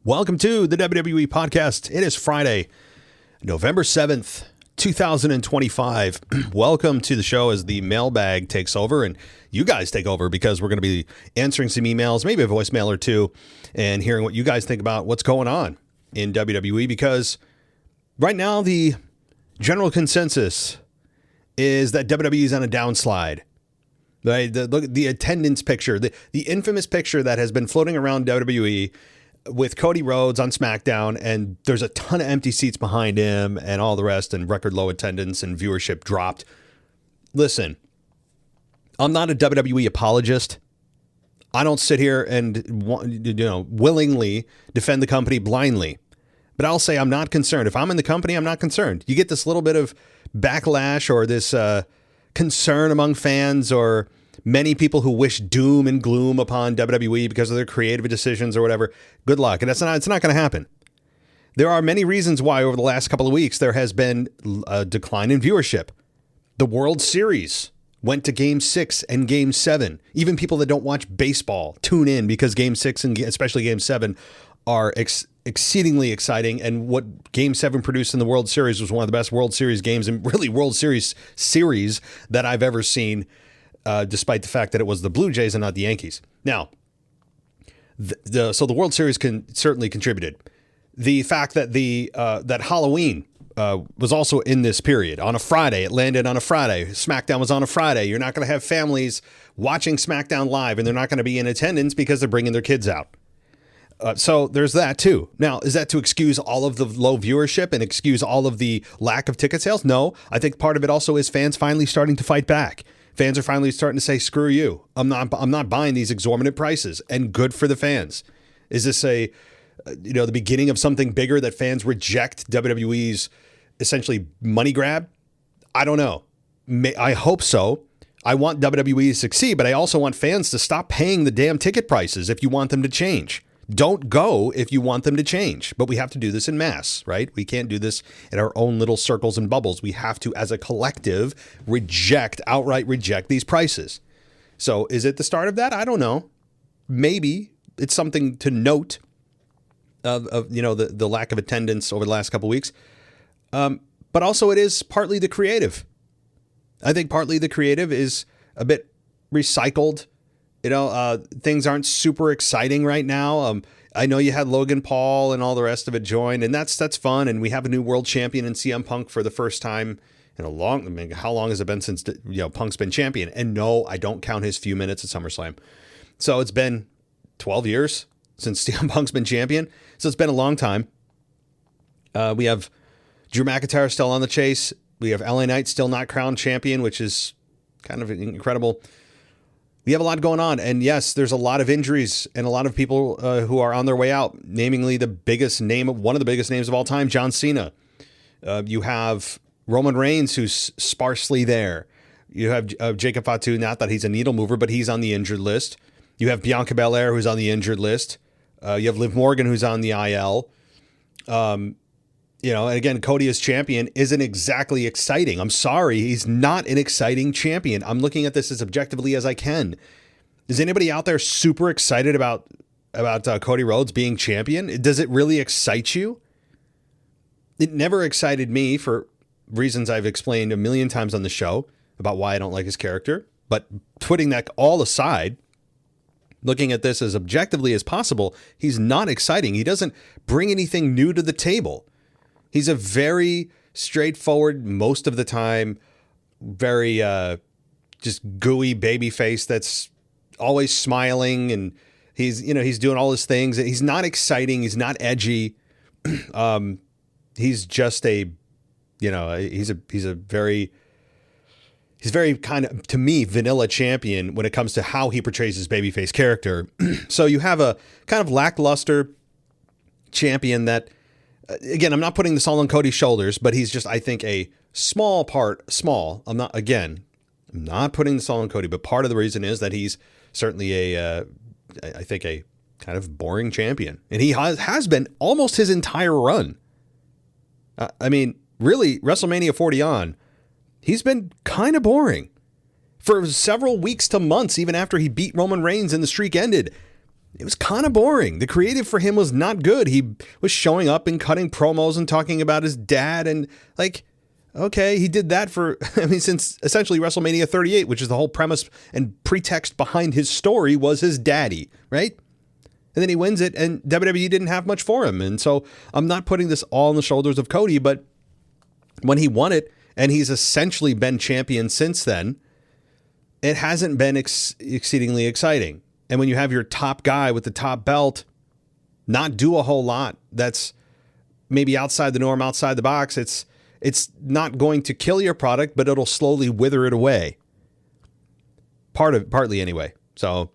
Welcome to the WWE podcast. It is Friday, November 7th, 2025. Welcome to the show as the Mailbag takes over and you guys take over because we're going to be answering some emails, maybe a voicemail or two, and hearing what you guys think about what's going on in WWE, because right now the general consensus is that WWE is on a downslide. Right? Look at the attendance picture, the infamous picture that has been floating around WWE with Cody Rhodes on SmackDown, and there's a ton of empty seats behind him and all the rest, and record low attendance and viewership dropped. Listen, I'm not a WWE apologist. I don't sit here and willingly defend the company blindly. But I'll say I'm not concerned. If I'm in the company, I'm not concerned. You get this little bit of backlash or this concern among fans or many people who wish doom and gloom upon WWE because of their creative decisions or whatever. Good luck. And it's not going to happen. There are many reasons why over the last couple of weeks there has been a decline in viewership. The World Series went to Game 6 and Game 7. Even people that don't watch baseball tune in because Game 6 and especially Game 7 are exceedingly exciting. And what Game 7 produced in the World Series was one of the best World Series games and really World Series series that I've ever seen. Despite the fact that it was the Blue Jays and not the Yankees. Now, so the World Series certainly contributed. The fact that that Halloween was also in this period on a Friday. It landed on a Friday. SmackDown was on a Friday. You're not going to have families watching SmackDown live, and they're not going to be in attendance because they're bringing their kids out. So there's that too. Now, is that to excuse all of the low viewership and excuse all of the lack of ticket sales? No, I think part of it also is fans finally starting to fight back. Fans are finally starting to say, screw you. I'm not buying these exorbitant prices, and good for the fans. Is this the beginning of something bigger that fans reject WWE's essentially money grab? I don't know. I hope so. I want WWE to succeed, but I also want fans to stop paying the damn ticket prices if you want them to change. Don't go if you want them to change, but we have to do this in mass, right? We can't do this in our own little circles and bubbles. We have to, as a collective, outright reject these prices. So is it the start of that? I don't know. Maybe it's something to note of the lack of attendance over the last couple of weeks. But also it is partly the creative. I think partly the creative is a bit recycled. Things aren't super exciting right now. I know you had Logan Paul and all the rest of it join, and that's fun. And we have a new world champion in CM Punk for the first time in how long has it been since Punk's been champion? And no, I don't count his few minutes at SummerSlam. So it's been 12 years since CM Punk's been champion. So it's been a long time. We have Drew McIntyre still on the chase. We have LA Knight still not crowned champion, which is kind of incredible. We have a lot going on, and yes, there's a lot of injuries and a lot of people who are on their way out, namely one of the biggest names of all time, John Cena. You have Roman Reigns, who's sparsely there. You have Jacob Fatu, not that he's a needle mover, but he's on the injured list. You have Bianca Belair, who's on the injured list. You have Liv Morgan, who's on the IL. And again, Cody as champion isn't exactly exciting. I'm sorry, he's not an exciting champion. I'm looking at this as objectively as I can. Is anybody out there super excited about Cody Rhodes being champion? Does it really excite you? It never excited me for reasons I've explained a million times on the show about why I don't like his character. But putting that all aside, looking at this as objectively as possible, he's not exciting. He doesn't bring anything new to the table. He's a very straightforward, most of the time, very just gooey baby face that's always smiling, and he's doing all his things. He's not exciting. He's not edgy. He's just he's very kind of, to me, vanilla champion when it comes to how he portrays his babyface character. So you have a kind of lackluster champion that, again, I'm not putting this all on Cody's shoulders, but he's just, I think, a small. I'm not putting this all on Cody, but part of the reason is that he's certainly I think a kind of boring champion. And he has been almost his entire run. Really, WrestleMania 40 on, he's been kind of boring for several weeks to months, even after he beat Roman Reigns and the streak ended. it was kind of boring. The creative for him was not good. He was showing up and cutting promos and talking about his dad and like, okay, he did that for, since essentially WrestleMania 38, which is the whole premise and pretext behind his story was his daddy, right? And then he wins it and WWE didn't have much for him. And so I'm not putting this all on the shoulders of Cody, but when he won it and he's essentially been champion since then, it hasn't been exceedingly exciting. And when you have your top guy with the top belt not do a whole lot that's maybe outside the norm, outside the box, it's not going to kill your product, but it'll slowly wither it away. Partly anyway. So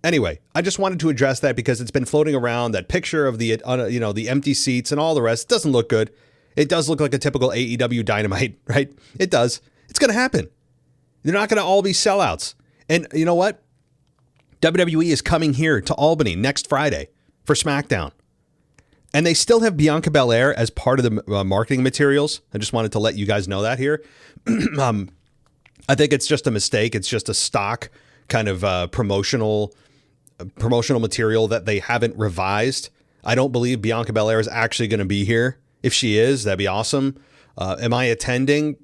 anyway, I just wanted to address that because it's been floating around, that picture of the the empty seats and all the rest. It doesn't look good. It does look like a typical AEW Dynamite, right? It does. It's going to happen. They're not going to all be sellouts. And you know what? WWE is coming here to Albany next Friday for SmackDown. And they still have Bianca Belair as part of the marketing materials. I just wanted to let you guys know that here. I think it's just a mistake. It's just a stock kind of promotional material that they haven't revised. I don't believe Bianca Belair is actually going to be here. If she is, that'd be awesome. Am I attending?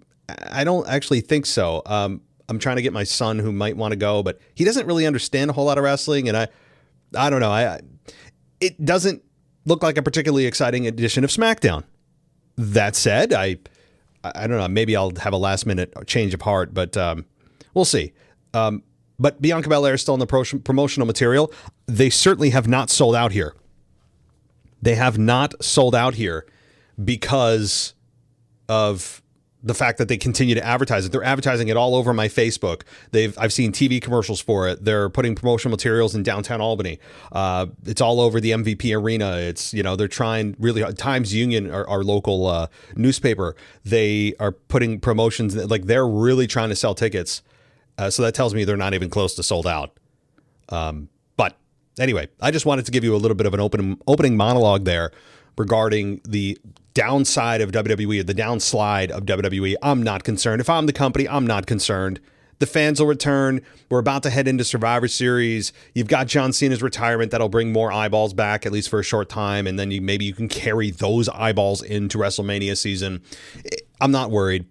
I don't actually think so. I'm trying to get my son who might want to go, but he doesn't really understand a whole lot of wrestling. And I don't know. It doesn't look like a particularly exciting edition of SmackDown. That said, I don't know. Maybe I'll have a last minute change of heart, but we'll see. But Bianca Belair is still in the promotional material. They certainly have not sold out here. They have not sold out here because of the fact that they continue to advertise it. They're advertising it all over my Facebook. I've seen TV commercials for it. They're putting promotional materials in downtown Albany. It's all over the MVP arena. It's, they're trying really hard. Times Union, our local newspaper, they are putting promotions, like they're really trying to sell tickets. So that tells me they're not even close to sold out. But anyway, I just wanted to give you a little bit of an opening monologue there regarding the downside of WWE, the downslide of WWE. I'm not concerned. If I'm the company, I'm not concerned. The fans will return. We're about to head into Survivor Series. You've got John Cena's retirement. That'll bring more eyeballs back, at least for a short time. And then maybe you can carry those eyeballs into WrestleMania season. I'm not worried.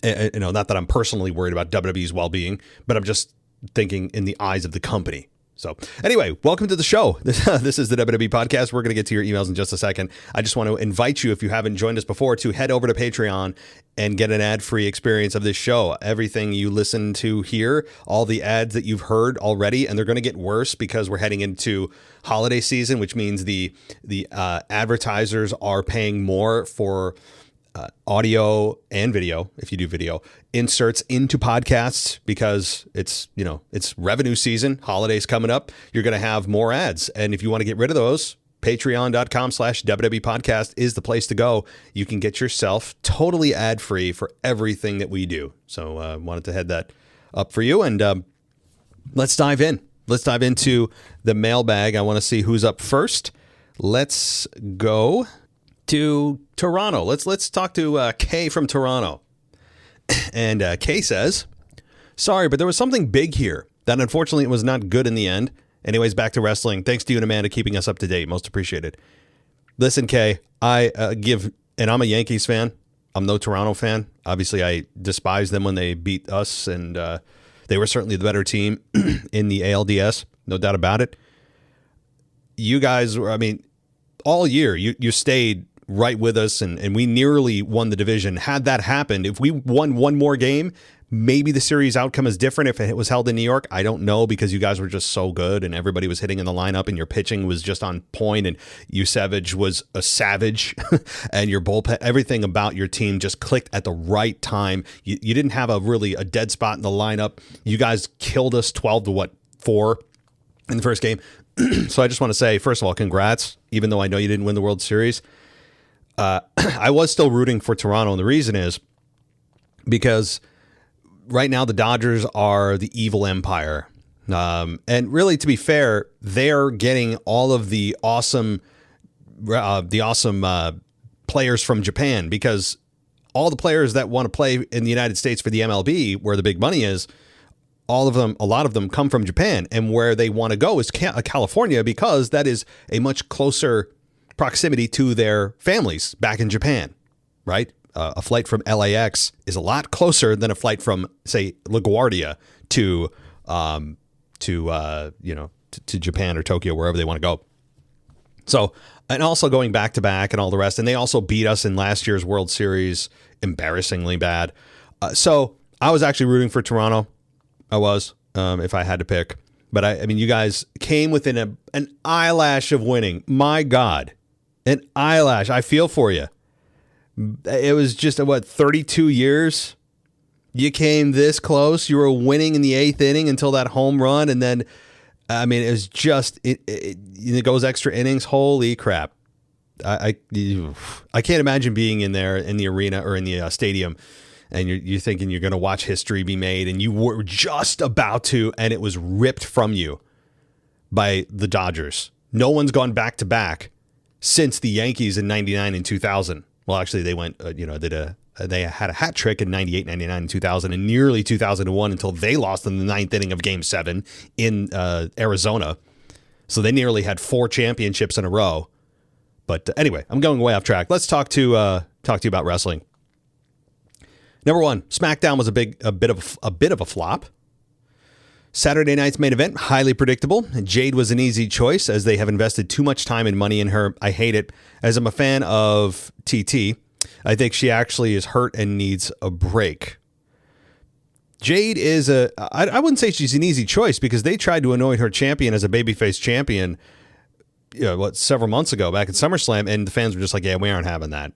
Not that I'm personally worried about WWE's well-being, but I'm just thinking in the eyes of the company. So anyway, welcome to the show. This is the WWE podcast. We're going to get to your emails in just a second. I just want to invite you, if you haven't joined us before, to head over to Patreon and get an ad-free experience of this show. Everything you listen to here, all the ads that you've heard already, and they're going to get worse because we're heading into holiday season, which means the advertisers are paying more for audio and video, if you do video, inserts into podcasts because it's revenue season, holidays coming up. You're going to have more ads. And if you want to get rid of those, patreon.com/WWE podcast is the place to go. You can get yourself totally ad free for everything that we do. So I wanted to head that up for you. And let's dive in. Let's dive into the mailbag. I want to see who's up first. Let's go to Toronto. Let's talk to Kay from Toronto. And Kay says, sorry, but there was something big here that unfortunately was not good in the end. Anyways, back to wrestling. Thanks to you and Amanda keeping us up to date. Most appreciated. Listen, Kay, and I'm a Yankees fan. I'm no Toronto fan. Obviously, I despise them when they beat us, and they were certainly the better team in the ALDS. No doubt about it. You guys were, all year, you stayed right with us, and we nearly won the division. Had that happened, if we won one more game, maybe the series outcome is different if it was held in New York. I don't know, because you guys were just so good and everybody was hitting in the lineup and your pitching was just on point and Savage was a savage and your bullpen, everything about your team just clicked at the right time. You didn't have a dead spot in the lineup. You guys killed us 12-4 in the first game. So I just want to say, first of all, congrats, even though I know you didn't win the World Series. I was still rooting for Toronto, and the reason is because right now the Dodgers are the evil empire. And really, to be fair, they're getting all of the awesome players from Japan, because all the players that want to play in the United States for the MLB, where the big money is, all of them, a lot of them come from Japan, and where they want to go is California, because that is a much closer proximity to their families back in Japan, right? A flight from LAX is a lot closer than a flight from, say, LaGuardia to Japan or Tokyo, wherever they want to go. So, and also going back to back and all the rest. And they also beat us in last year's World Series, embarrassingly bad. So I was actually rooting for Toronto. I was, if I had to pick. But I mean, you guys came within an eyelash of winning. My God, an eyelash. I feel for you. It was just, 32 years? You came this close. You were winning in the 8th inning until that home run. And then, I mean, it was just, it goes extra innings. Holy crap. I can't imagine being in there in the arena or in the stadium, and you're thinking you're going to watch history be made, and you were just about to, and it was ripped from you by the Dodgers. No one's gone back to back since the Yankees in 99 and 2000. Well, actually, they went, they had a hat trick in 98, 99, and 2000, and nearly 2001 until they lost in the 9th inning of Game 7 in Arizona. So they nearly had 4 championships in a row. But anyway, I'm going way off track. Let's talk to you about wrestling. Number 1, SmackDown was a bit of a flop. Saturday night's main event, highly predictable. Jade was an easy choice, as they have invested too much time and money in her. I hate it. As I'm a fan of TT, I think she actually is hurt and needs a break. Jade is I wouldn't say she's an easy choice, because they tried to anoint her champion as a babyface champion, several months ago back at SummerSlam, and the fans were just like, yeah, we aren't having that.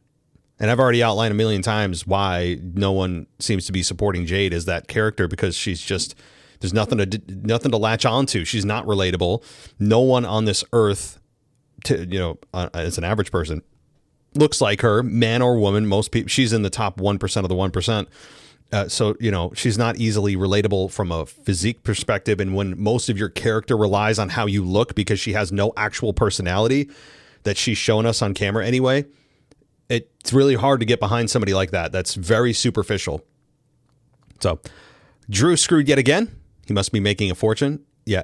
And I've already outlined a million times why no one seems to be supporting Jade as that character, because she's just, there's nothing to latch onto. She's not relatable. No one on this earth, as an average person, looks like her, man or woman. Most people, she's in the top 1% of the 1%. So, she's not easily relatable from a physique perspective. And when most of your character relies on how you look, because she has no actual personality that she's shown us on camera anyway, it's really hard to get behind somebody like that. That's very superficial. So Drew screwed yet again. He must be making a fortune. Yeah.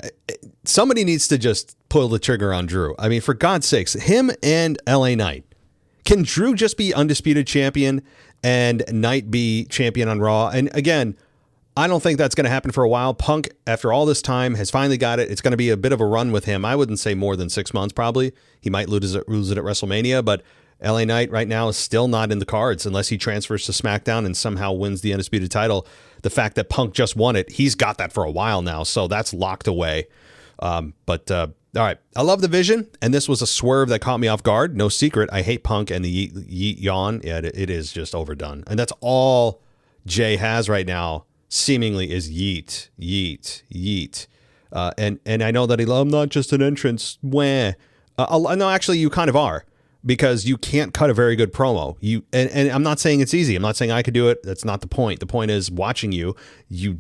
Somebody needs to just pull the trigger on Drew. I mean, for God's sakes, him and LA Knight. Can Drew just be undisputed champion and Knight be champion on Raw? And again, I don't think that's going to happen for a while. Punk, after all this time, has finally got it. It's going to be a bit of a run with him. I wouldn't say more than 6 months, probably. He might lose it at WrestleMania, but LA Knight right now is still not in the cards unless he transfers to SmackDown and somehow wins the undisputed title. The fact that Punk just won it, he's got that for a while now, so that's locked away. All right, I love the vision, and this was a swerve that caught me off guard. No secret, I hate Punk and the yeet yawn. Yeah, it is just overdone, and that's all Jay has right now. Seemingly is yeet, yeet, yeet, and I know that I'm not just an entrance. No, actually, you kind of are. Because you can't cut a very good promo. And I'm not saying it's easy. I'm not saying I could do it. That's not the point. The point is, watching you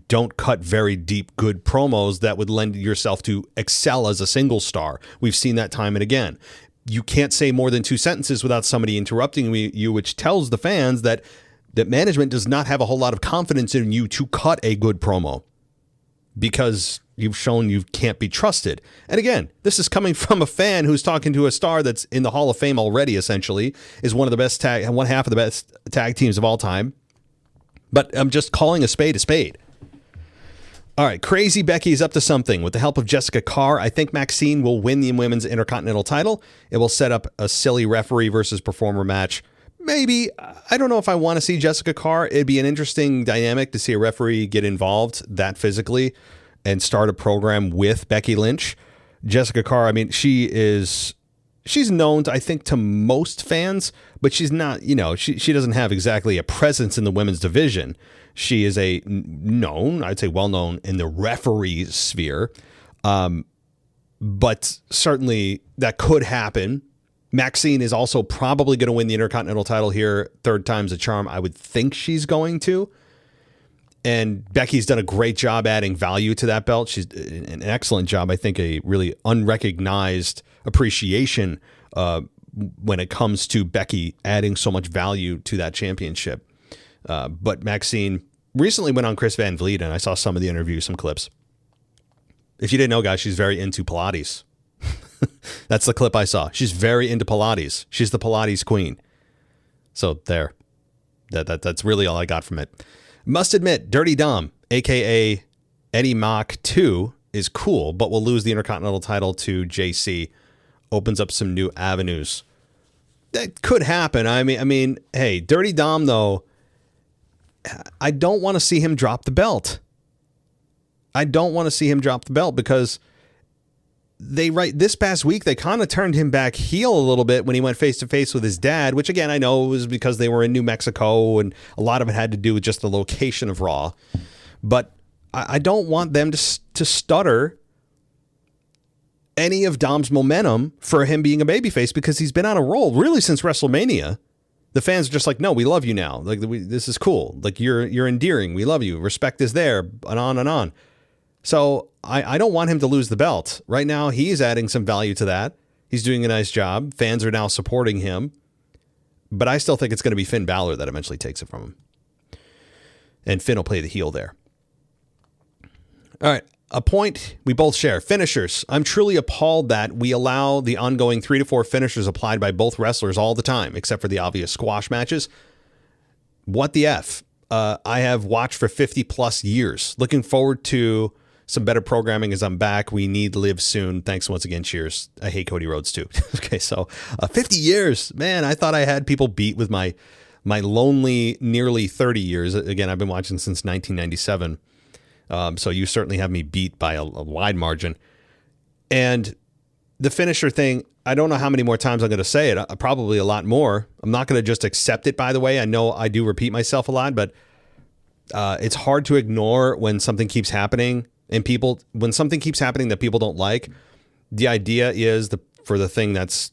don't cut very deep, good promos that would lend yourself to excel as a single star. We've seen that time and again. You can't say more than 2 sentences without somebody interrupting you, which tells the fans that management does not have a whole lot of confidence in you to cut a good promo, because you've shown you can't be trusted. And again, this is coming from a fan who's talking to a star that's in the Hall of Fame already, essentially, is one of the best one half of the best tag teams of all time. But I'm just calling a spade a spade. All right, Crazy Becky is up to something. With the help of Jessica Carr, I think Maxine will win the Women's Intercontinental title. It will set up a silly referee versus performer match. Maybe. I don't know if I want to see Jessica Carr. It'd be an interesting dynamic to see a referee get involved that physically and start a program with Becky Lynch. Jessica Carr, I mean, she's known, I think, to most fans, but she's not, she doesn't have exactly a presence in the women's division. She is I'd say well-known in the referee sphere. But certainly that could happen. Maxine is also probably going to win the Intercontinental title here. 3rd time's a charm. I would think she's going to. And Becky's done a great job adding value to that belt. She's an excellent job. I think a really unrecognized appreciation when it comes to Becky adding so much value to that championship. But Maxine, recently went on Chris Van Vliet, and I saw some of the interviews, some clips. If you didn't know, guys, she's very into Pilates. That's the clip I saw. She's very into Pilates. She's the Pilates queen. So there. That's really all I got from it. Must admit, Dirty Dom, a.k.a. Eddie Mach 2, is cool, but will lose the Intercontinental title to JC. Opens up some new avenues. That could happen. I mean, hey, Dirty Dom, though, I don't want to see him drop the belt. I don't want to see him drop the belt because this past week, they kind of turned him back heel a little bit when he went face to face with his dad, which again, I know was because they were in New Mexico and a lot of it had to do with just the location of Raw. But I don't want them to stutter any of Dom's momentum for him being a babyface because he's been on a roll really since WrestleMania. The fans are just like, no, we love you now. Like, this is cool. Like, you're endearing. We love you. Respect is there, and on and on. So I don't want him to lose the belt. Right now, he's adding some value to that. He's doing a nice job. Fans are now supporting him. But I still think it's going to be Finn Balor that eventually takes it from him. And Finn will play the heel there. All right. A point we both share. Finishers. I'm truly appalled that we allow the ongoing 3 to 4 finishers applied by both wrestlers all the time, except for the obvious squash matches. What the F? I have watched for 50 plus years. Looking forward to some better programming as I'm back. We need Live soon. Thanks once again. Cheers. I hate Cody Rhodes too. Okay, so 50 years. Man, I thought I had people beat with my lonely nearly 30 years. Again, I've been watching since 1997. So you certainly have me beat by a wide margin. And the finisher thing, I don't know how many more times I'm going to say it. Probably a lot more. I'm not going to just accept it, by the way. I know I do repeat myself a lot, but it's hard to ignore when something keeps happening. And when something keeps happening that people don't like, the idea is for the thing that's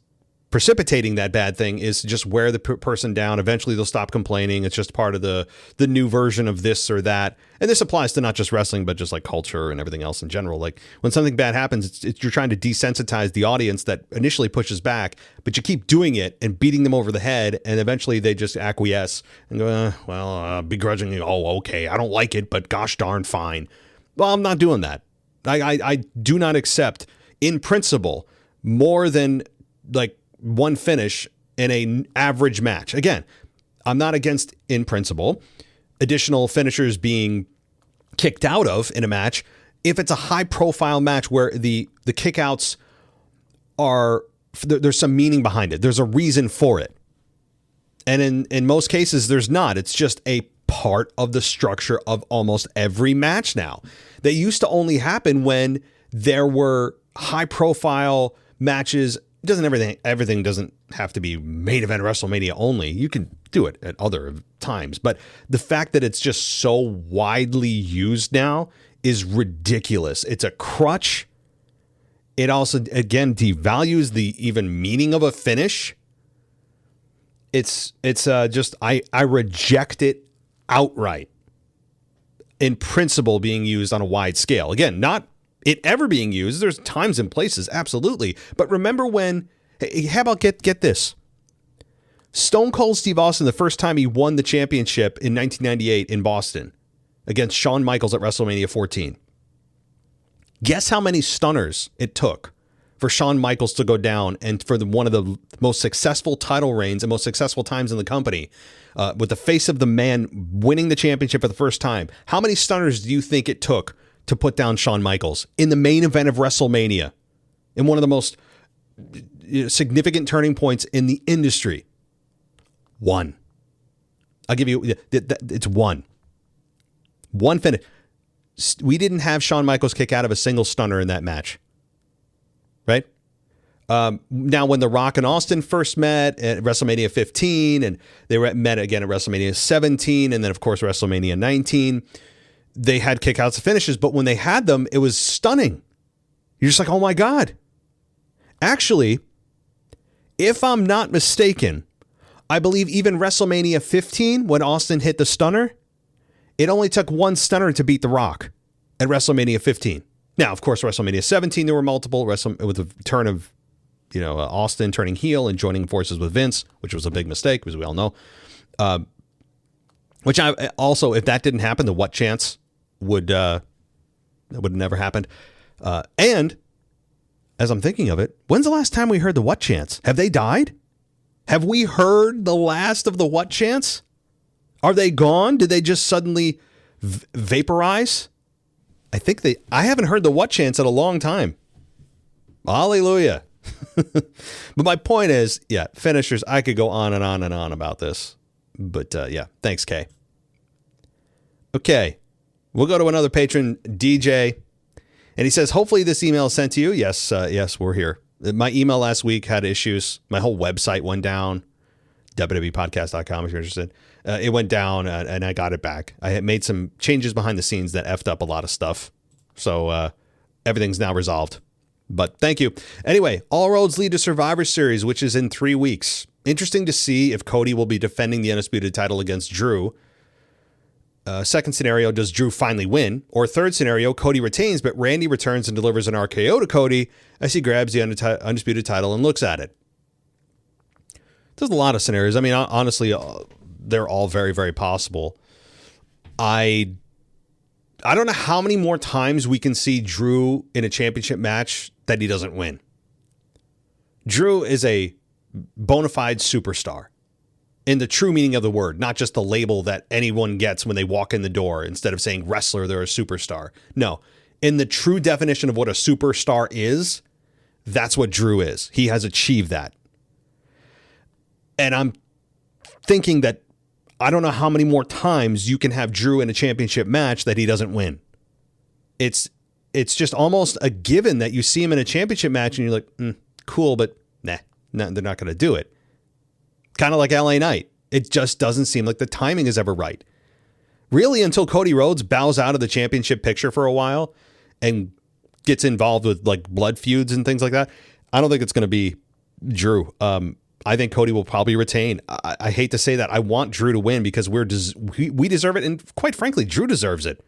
precipitating that bad thing is to just wear the person down. Eventually they'll stop complaining. It's just part of the new version of this or that. And this applies to not just wrestling, but just like culture and everything else in general. Like when something bad happens, you're trying to desensitize the audience that initially pushes back, but you keep doing it and beating them over the head. And eventually they just acquiesce and go, begrudgingly, oh, okay, I don't like it, but gosh darn fine. Well, I'm not doing that. I do not accept in principle more than like one finish in an average match. Again, I'm not against, in principle, additional finishers being kicked out of in a match if it's a high profile match where the kickouts are, there's some meaning behind it. There's a reason for it. And in most cases, there's not. It's just a part of the structure of almost every match now. They used to only happen when there were high profile matches. Everything doesn't have to be main event WrestleMania only. You can do it at other times. But the fact that it's just so widely used now is ridiculous. It's a crutch. It also, again, devalues the even meaning of a finish. It's just, I reject it outright. In principle, being used on a wide scale. Again, not it ever being used. There's times and places, absolutely. But remember when, how about get this? Stone Cold Steve Austin, the first time he won the championship in 1998 in Boston against Shawn Michaels at WrestleMania 14. Guess how many stunners it took for Shawn Michaels to go down and for one of the most successful title reigns and most successful times in the company, with the face of the man winning the championship for the first time. How many stunners do you think it took to put down Shawn Michaels in the main event of WrestleMania, in one of the most significant turning points in the industry? One. I'll give you, it's one. One finish. We didn't have Shawn Michaels kick out of a single stunner in that match. Right? Now, when The Rock and Austin first met at WrestleMania 15, and they met again at WrestleMania 17, and then, of course, WrestleMania 19, they had kickouts and finishes, but when they had them, it was stunning. You're just like, oh my God. Actually, if I'm not mistaken, I believe even WrestleMania 15, when Austin hit the stunner, it only took one stunner to beat The Rock at WrestleMania 15. Now, of course, WrestleMania 17, there were multiple with the turn of, Austin turning heel and joining forces with Vince, which was a big mistake, as we all know. Which I also, if that didn't happen, the what chance would that would have never happened. And as I'm thinking of it, when's the last time we heard the what chance? Have they died? Have we heard the last of the what chance? Are they gone? Did they just suddenly vaporize? I haven't heard the what chance in a long time. Hallelujah. But my point is, yeah, finishers, I could go on and on and on about this. But yeah, thanks, Kay. Okay, we'll go to another patron, DJ. And he says, hopefully this email is sent to you. Yes, yes, we're here. My email last week had issues. My whole website went down. WWEpodcast.com if you're interested. It went down and I got it back. I had made some changes behind the scenes that effed up a lot of stuff. So everything's now resolved. But thank you. Anyway, all roads lead to Survivor Series, which is in 3 weeks. Interesting to see if Cody will be defending the Undisputed title against Drew. Second scenario, does Drew finally win? Or third scenario, Cody retains, but Randy returns and delivers an RKO to Cody as he grabs the Undisputed title and looks at it. There's a lot of scenarios. I mean, honestly, they're all very, very possible. I don't know how many more times we can see Drew in a championship match that he doesn't win. Drew is a bona fide superstar in the true meaning of the word, not just the label that anyone gets when they walk in the door. Instead of saying wrestler, they're a superstar. No, in the true definition of what a superstar is, that's what Drew is. He has achieved that. And I'm thinking that I don't know how many more times you can have Drew in a championship match that he doesn't win. It's just almost a given that you see him in a championship match and you're like, cool, but nah, they're not going to do it. Kind of like LA Knight. It just doesn't seem like the timing is ever right. Really, until Cody Rhodes bows out of the championship picture for a while and gets involved with like blood feuds and things like that, I don't think it's going to be Drew. I think Cody will probably retain. I hate to say that. I want Drew to win because we deserve it. And quite frankly, Drew deserves it.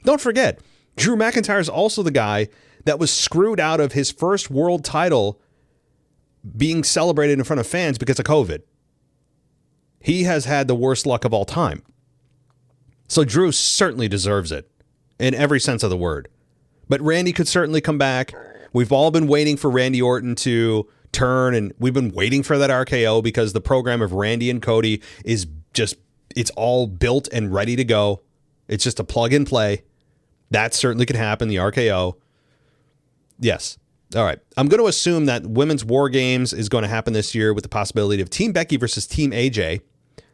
Don't forget, Drew McIntyre is also the guy that was screwed out of his first world title being celebrated in front of fans because of COVID. He has had the worst luck of all time. So Drew certainly deserves it in every sense of the word. But Randy could certainly come back. We've all been waiting for Randy Orton to turn, and we've been waiting for that RKO because the program of Randy and Cody is just, it's all built and ready to go. It's just a plug and play. That certainly could happen, the RKO. Yes. All right. I'm going to assume that Women's War Games is going to happen this year with the possibility of Team Becky versus Team AJ.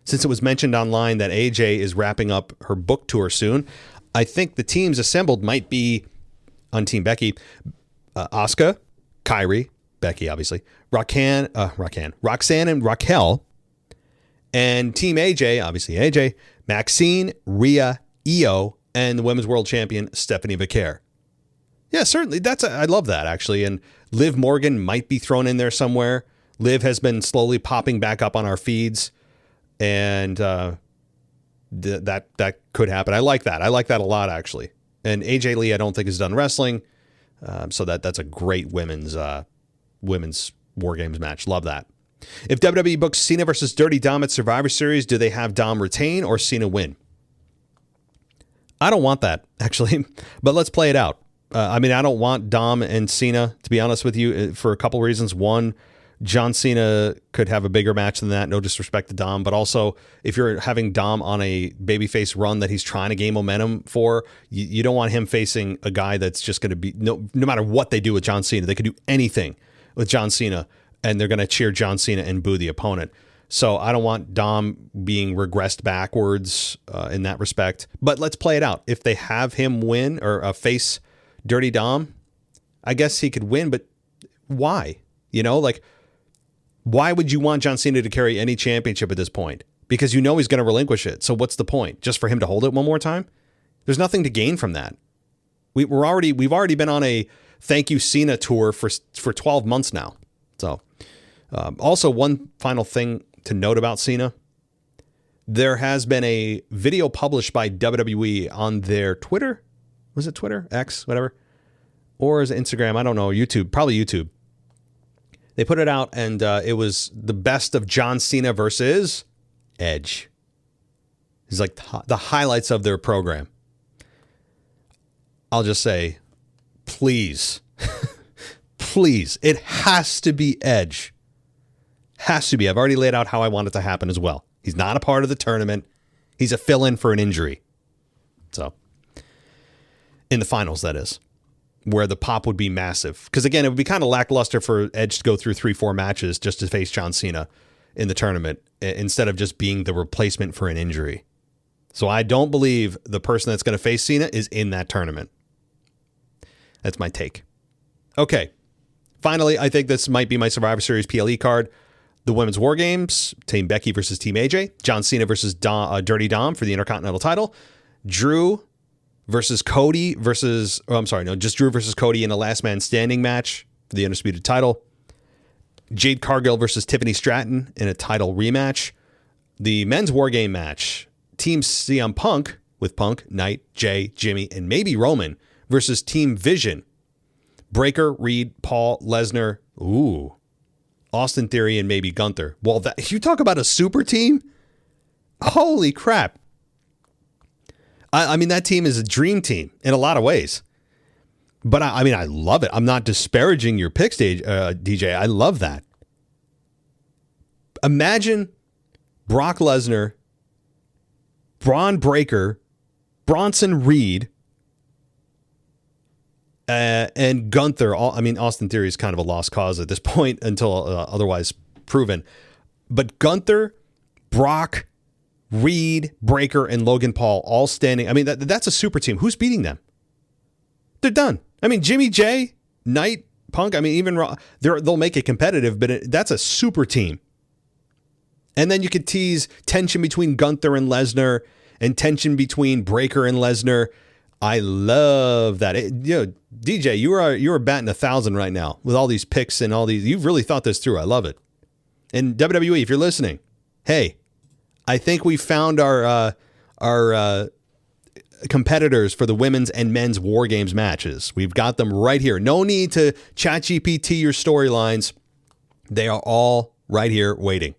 Since it was mentioned online that AJ is wrapping up her book tour soon, I think the teams assembled might be on Team Becky, Asuka, Kairi, Becky, obviously, Roxanne and Raquel, and Team AJ, obviously AJ, Maxine, Rhea, Io, and the Women's World Champion, Stephanie Vaquer. Yeah, certainly. I love that, actually. And Liv Morgan might be thrown in there somewhere. Liv has been slowly popping back up on our feeds, and that could happen. I like that. I like that a lot, actually. And AJ Lee, I don't think is done wrestling, so that's a great women's War Games match. Love that. If WWE books Cena versus Dirty Dom at Survivor Series, do they have Dom retain or Cena win? I don't want that, actually, but let's play it out. I don't want Dom and Cena, to be honest with you, for a couple reasons. One, John Cena could have a bigger match than that. No disrespect to Dom, but also if you're having Dom on a babyface run that he's trying to gain momentum for, you don't want him facing a guy that's just going to be, no matter what they do with John Cena, they could do anything with John Cena and they're going to cheer John Cena and boo the opponent. So I don't want Dom being regressed backwards in that respect. But let's play it out. If they have him win or face Dirty Dom, I guess he could win, but why? Why would you want John Cena to carry any championship at this point? Because you know he's going to relinquish it. So what's the point? Just for him to hold it one more time? There's nothing to gain from that. We've already been on a thank you Cena tour for 12 months now. So also one final thing to note about Cena. There has been a video published by WWE on their Twitter. Was it Twitter? X? Whatever. Or is it Instagram? I don't know. YouTube. Probably YouTube. They put it out, and it was the best of John Cena versus Edge. He's like the highlights of their program. I'll just say, please, please, it has to be Edge. Has to be. I've already laid out how I want it to happen as well. He's not a part of the tournament. He's a fill-in for an injury. So, in the finals, that is, where the pop would be massive. Because, again, it would be kind of lackluster for Edge to go through 3-4 matches just to face John Cena in the tournament instead of just being the replacement for an injury. So, I don't believe the person that's going to face Cena is in that tournament. That's my take. Okay. Finally, I think this might be my Survivor Series PLE card. The Women's War Games, Team Becky versus Team AJ. John Cena versus Dirty Dom for the Intercontinental title. Drew versus Cody versus... Oh, I'm sorry. No, just Drew versus Cody in a last man standing match for the Undisputed title. Jade Cargill versus Tiffany Stratton in a title rematch. The Men's War Game match. Team CM Punk with Punk, Knight, Jay, Jimmy, and maybe Roman versus Team Vision. Breaker, Reed, Paul, Lesnar, Austin Theory, and maybe Gunther. Well, you talk about a super team? Holy crap. I mean, that team is a dream team in a lot of ways. But I mean, I love it. I'm not disparaging your pick stage, DJ. I love that. Imagine Brock Lesnar, Braun Breaker, Bronson Reed, and Gunther. Austin Theory is kind of a lost cause at this point until otherwise proven. But Gunther, Brock, Reed, Breaker, and Logan Paul all standing. I mean, that's a super team. Who's beating them? They're done. I mean, Jimmy J, Knight, Punk. I mean, even they'll make it competitive, but that's a super team. And then you could tease tension between Gunther and Lesnar and tension between Breaker and Lesnar. I love that. DJ, you are batting 1,000 right now with all these picks and all these. You've really thought this through. I love it. And WWE, if you're listening, hey, I think we found our competitors for the women's and men's War Games matches. We've got them right here. No need to ChatGPT your storylines. They are all right here waiting.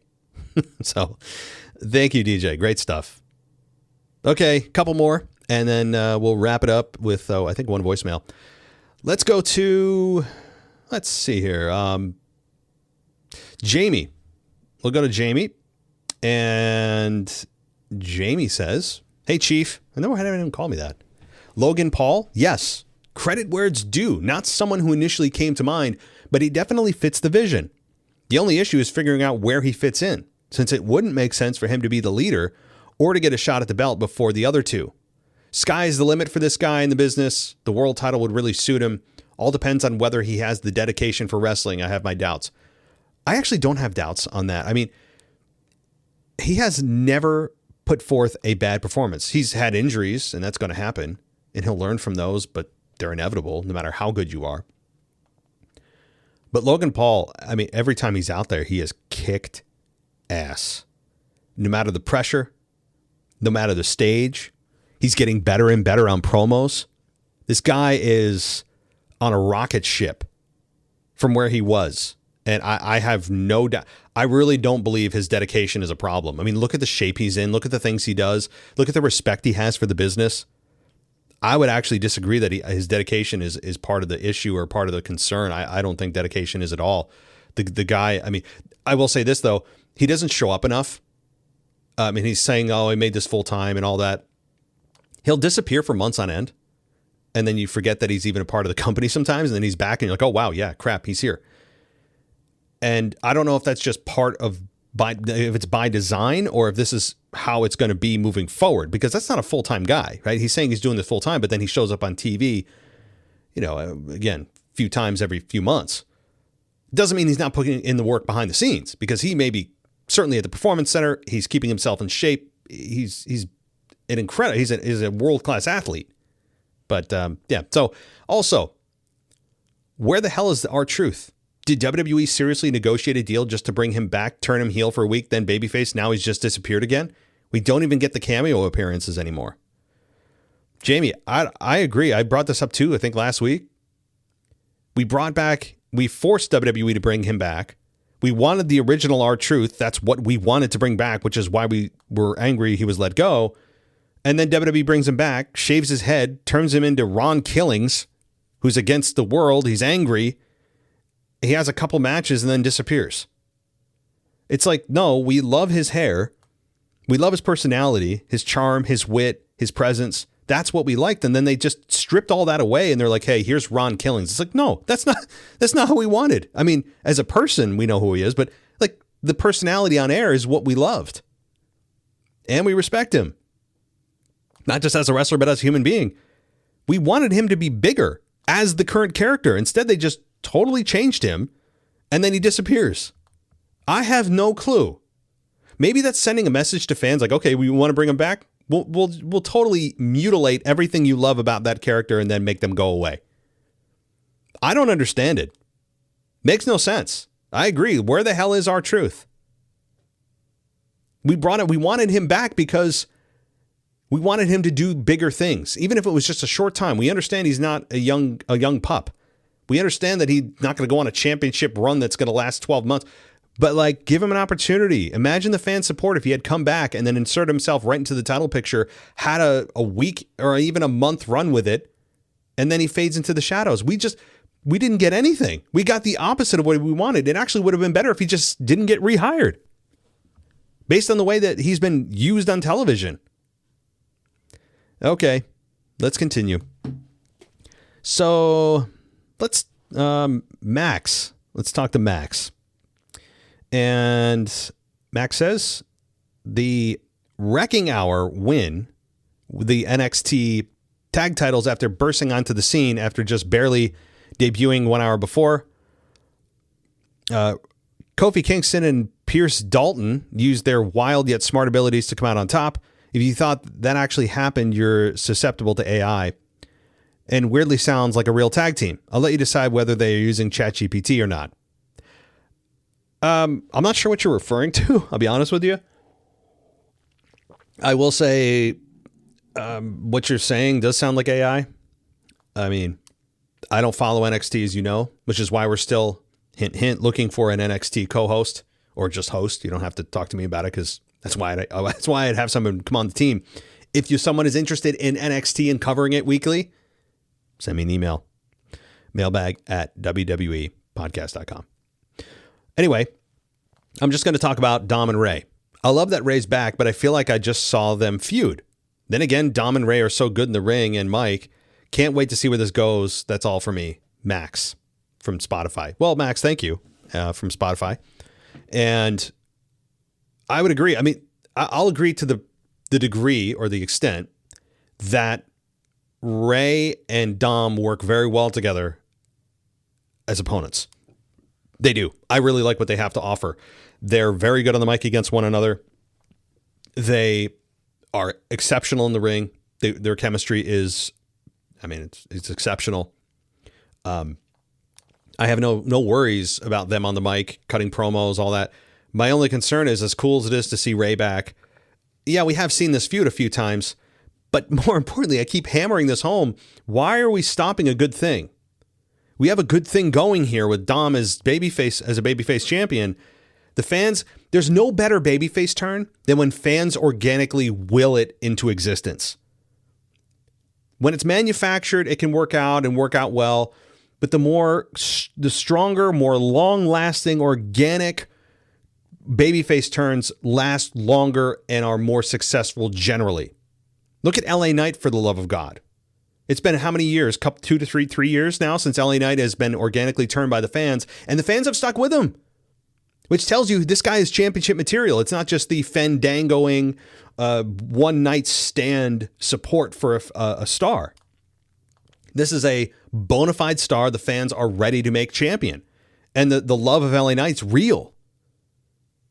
So thank you, DJ. Great stuff. Okay, couple more. And then we'll wrap it up with, I think, one voicemail. Let's go to, let's see here. Jamie. We'll go to Jamie. And Jamie says, hey, Chief. I never had anyone call me that. Logan Paul? Yes. Credit where it's due. Not someone who initially came to mind, but he definitely fits the vision. The only issue is figuring out where he fits in, since it wouldn't make sense for him to be the leader or to get a shot at the belt before the other two. Sky's the limit for this guy in the business. The world title would really suit him. All depends on whether he has the dedication for wrestling. I have my doubts. I actually don't have doubts on that. I mean, he has never put forth a bad performance. He's had injuries, and that's going to happen, and he'll learn from those, but they're inevitable no matter how good you are. But Logan Paul, I mean, every time he's out there, he has kicked ass. No matter the pressure, no matter the stage, he's getting better and better on promos. This guy is on a rocket ship from where he was. And I have no doubt. I really don't believe his dedication is a problem. I mean, look at the shape he's in. Look at the things he does. Look at the respect he has for the business. I would actually disagree that his dedication is part of the issue or part of the concern. I don't think dedication is at all. The guy, I mean, I will say this, though. He doesn't show up enough. I mean, he's saying, I made this full time and all that. He'll disappear for months on end. And then you forget that he's even a part of the company sometimes. And then he's back and you're like, oh, wow, yeah, crap, he's here. And I don't know if that's just part of if it's by design or if this is how it's going to be moving forward, because that's not a full-time guy, right? He's saying he's doing this full-time, but then he shows up on TV, again, a few times every few months. Doesn't mean he's not putting in the work behind the scenes, because he may be certainly at the performance center. He's keeping himself in shape. He's an incredible, he's a world-class athlete. But yeah. So also, where the hell is R-Truth? Did WWE seriously negotiate a deal just to bring him back, turn him heel for a week, then babyface? Now he's just disappeared again. We don't even get the cameo appearances anymore. Jamie, I agree. I brought this up too, I think last week. We forced WWE to bring him back. We wanted the original R-Truth. That's what we wanted to bring back, which is why we were angry he was let go. And then WWE brings him back, shaves his head, turns him into Ron Killings, who's against the world. He's angry. He has a couple matches and then disappears. It's like, no, we love his hair. We love his personality, his charm, his wit, his presence. That's what we liked. And then they just stripped all that away and they're like, hey, here's Ron Killings. It's like, no, that's not who we wanted. I mean, as a person, we know who he is, but like the personality on air is what we loved. And we respect him. Not just as a wrestler, but as a human being. We wanted him to be bigger as the current character. Instead, they just totally changed him and then he disappears. I have no clue. Maybe that's sending a message to fans like, okay, we want to bring him back. We'll totally mutilate everything you love about that character and then make them go away. I don't understand it. Makes no sense. I agree. Where the hell is R-Truth? We wanted him back because we wanted him to do bigger things, even if it was just a short time. We understand he's not a young pup. We understand that he's not going to go on a championship run that's going to last 12 months. But like, give him an opportunity. Imagine the fan support if he had come back and then inserted himself right into the title picture, had a week or even a month run with it, and then he fades into the shadows. We didn't get anything. We got the opposite of what we wanted. It actually would have been better if he just didn't get rehired, based on the way that he's been used on television. Okay, let's continue. So let's Max. Let's talk to Max. And Max says the Wrecking Hour win the NXT tag titles after bursting onto the scene after just barely debuting 1 hour before. Kofi Kingston and Pierce Dalton used their wild yet smart abilities to come out on top. If you thought that actually happened, you're susceptible to AI. And weirdly sounds like a real tag team. I'll let you decide whether they are using ChatGPT or not. I'm not sure what you're referring to. I'll be honest with you. I will say what you're saying does sound like AI. I mean, I don't follow NXT, as you know, which is why we're still, hint, hint, looking for an NXT co-host or just host. You don't have to talk to me about it because that's why I'd have someone come on the team. If someone is interested in NXT and covering it weekly, send me an email. Mailbag@wwepodcast.com. Anyway, I'm just going to talk about Dom and Ray. I love that Ray's back, but I feel like I just saw them feud. Then again, Dom and Ray are so good in the ring, and Mike, can't wait to see where this goes. That's all for me. Max from Spotify. Well, Max, thank you from Spotify. And I would agree. I mean, I'll agree to the degree or the extent that Ray and Dom work very well together as opponents. They do. I really like what they have to offer. They're very good on the mic against one another. They are exceptional in the ring. Their chemistry is, I mean, it's exceptional. I have no worries about them on the mic, cutting promos, all that. My only concern is, as cool as it is to see Ray back, yeah, we have seen this feud a few times, but more importantly, I keep hammering this home. Why are we stopping a good thing? We have a good thing going here with Dom as a babyface champion. The fans, there's no better babyface turn than when fans organically will it into existence. When it's manufactured, it can work out and work out well, but the stronger, more long-lasting, organic babyface turns last longer and are more successful generally. Look at LA Knight, for the love of God. It's been how many years? 2 to 3 years now since LA Knight has been organically turned by the fans, and the fans have stuck with him, which tells you this guy is championship material. It's not just the fandangoing one night stand support for a star. This is a bona fide star the fans are ready to make champion. And the love of LA Knight's real,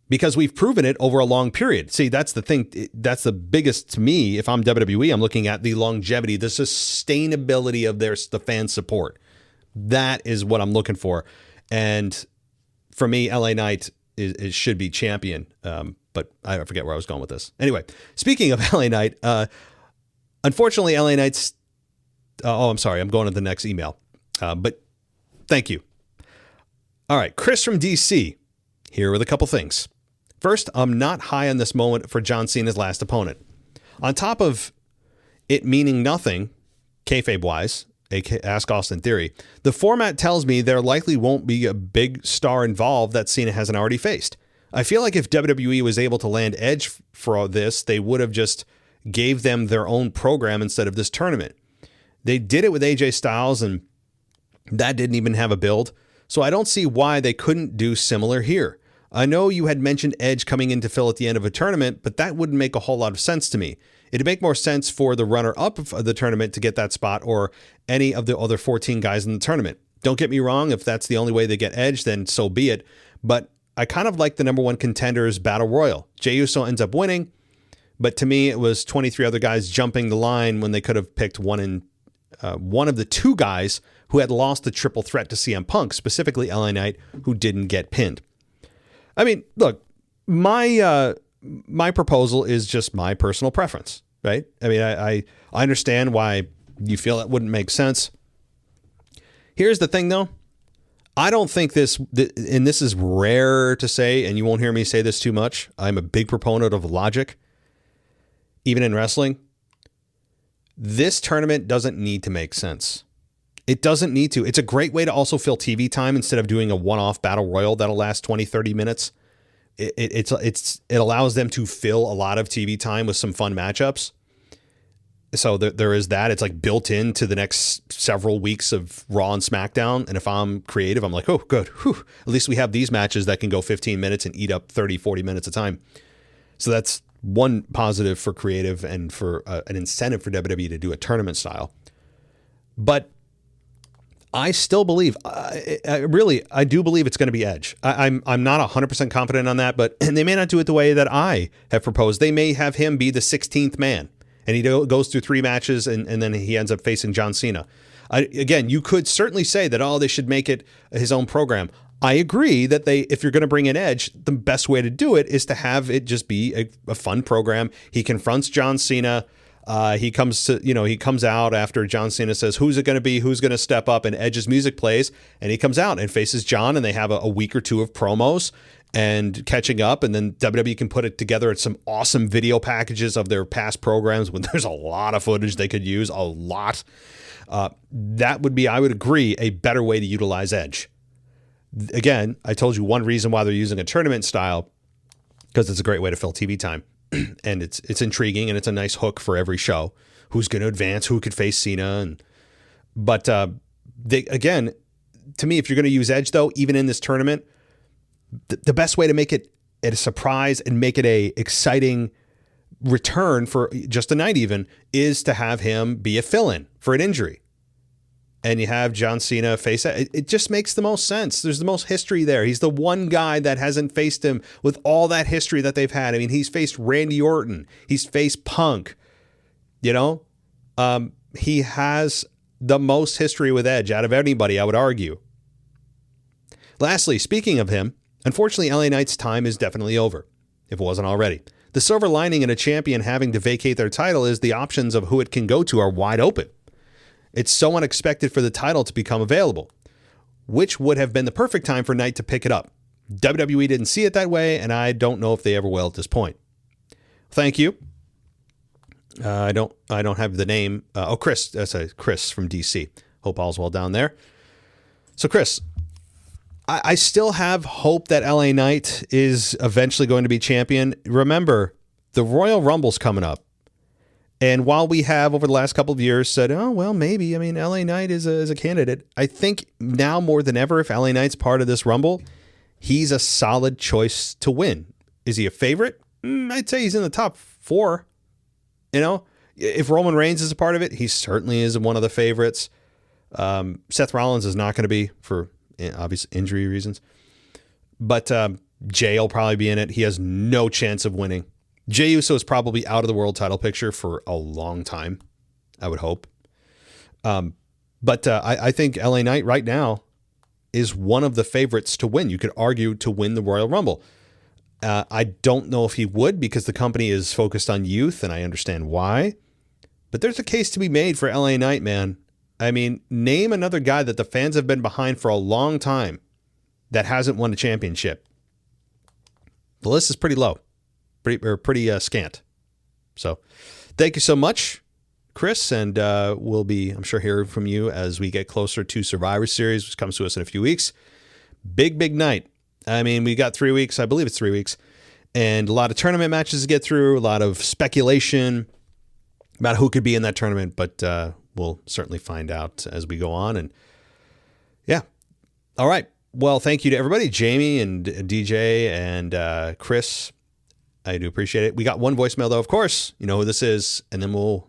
because we've proven it over a long period. See, that's the thing. That's the biggest to me. If I'm WWE, I'm looking at the longevity, the sustainability of the fan support. That is what I'm looking for. And for me, LA Knight should be champion. But I forget where I was going with this. Anyway, speaking of LA Knight, unfortunately, LA Knight's... I'm sorry. I'm going to the next email. But thank you. All right. Chris from DC. Here are the couple things. First, I'm not high on this moment for John Cena's last opponent. On top of it meaning nothing, kayfabe-wise, ask Austin Theory, the format tells me there likely won't be a big star involved that Cena hasn't already faced. I feel like if WWE was able to land Edge for this, they would have just gave them their own program instead of this tournament. They did it with AJ Styles, and that didn't even have a build. So I don't see why they couldn't do similar here. I know you had mentioned Edge coming in to fill at the end of a tournament, but that wouldn't make a whole lot of sense to me. It'd make more sense for the runner-up of the tournament to get that spot, or any of the other 14 guys in the tournament. Don't get me wrong, if that's the only way they get Edge, then so be it. But I kind of like the number one contenders battle royal. Jey Uso ends up winning, but to me, it was 23 other guys jumping the line when they could have picked one of the two guys who had lost the triple threat to CM Punk, specifically LA Knight, who didn't get pinned. I mean, look, my proposal is just my personal preference, right? I mean, I understand why you feel that wouldn't make sense. Here's the thing, though. I don't think this, and this is rare to say, and you won't hear me say this too much. I'm a big proponent of logic, even in wrestling. This tournament doesn't need to make sense. It doesn't need to. It's a great way to also fill TV time instead of doing a one-off battle royal that'll last 20, 30 minutes. It allows them to fill a lot of TV time with some fun matchups. So there is that. It's like built into the next several weeks of Raw and SmackDown. And if I'm creative, I'm like, oh, good. Whew. At least we have these matches that can go 15 minutes and eat up 30, 40 minutes of time. So that's one positive for creative and for an incentive for WWE to do a tournament style. But I still believe, I do believe it's going to be Edge. I'm not 100% confident on that, but they may not do it the way that I have proposed. They may have him be the 16th man, and he goes through 3 matches, and then he ends up facing John Cena. Again, you could certainly say that, they should make it his own program. I agree that if you're going to bring in Edge, the best way to do it is to have it just be a fun program. He confronts John Cena. He comes out after John Cena says, who's it going to be? Who's going to step up? And Edge's music plays, and he comes out and faces John, and they have a week or two of promos and catching up. And then WWE can put it together at some awesome video packages of their past programs when there's a lot of footage they could use, a lot. That would be, I would agree, a better way to utilize Edge. Again, I told you one reason why they're using a tournament style, because it's a great way to fill TV time. And it's intriguing, and it's a nice hook for every show. Who's going to advance? Who could face Cena? But again, to me, if you're going to use Edge, though, even in this tournament, the best way to make it a surprise and make it a exciting return for just a night even is to have him be a fill-in for an injury. And you have John Cena face that. It just makes the most sense. There's the most history there. He's the one guy that hasn't faced him with all that history that they've had. I mean, he's faced Randy Orton. He's faced Punk. He has the most history with Edge out of anybody, I would argue. Lastly, speaking of him, unfortunately, LA Knight's time is definitely over, if it wasn't already. The silver lining in a champion having to vacate their title is the options of who it can go to are wide open. It's so unexpected for the title to become available, which would have been the perfect time for Knight to pick it up. WWE didn't see it that way, and I don't know if they ever will at this point. Thank you. I don't have the name. Chris. That's Chris from DC. Hope all's well down there. So, Chris, I still have hope that LA Knight is eventually going to be champion. Remember, the Royal Rumble's coming up. And while we have over the last couple of years said, oh, well, maybe, LA Knight is a candidate. I think now more than ever, if LA Knight's part of this Rumble, he's a solid choice to win. Is he a favorite? I'd say he's in the top 4. If Roman Reigns is a part of it, he certainly is one of the favorites. Seth Rollins is not going to be for obvious injury reasons. But Jay will probably be in it. He has no chance of winning. Jey Uso is probably out of the world title picture for a long time, I would hope. But I think LA Knight right now is one of the favorites to win. You could argue to win the Royal Rumble. I don't know if he would because the company is focused on youth, and I understand why. But there's a case to be made for LA Knight, man. Name another guy that the fans have been behind for a long time that hasn't won a championship. the list is pretty low, pretty scant. So thank you so much, Chris, and we'll be, I'm sure, hearing from you as we get closer to Survivor Series, which comes to us in a few weeks. Big night. I mean, we got 3 weeks. I believe it's 3 weeks. And a lot of tournament matches to get through, a lot of speculation about who could be in that tournament, but we'll certainly find out as we go on. And yeah. All right. Well, thank you to everybody, Jamie and DJ and Chris. I do appreciate it. We got one voicemail, though, of course. You know who this is, and then we'll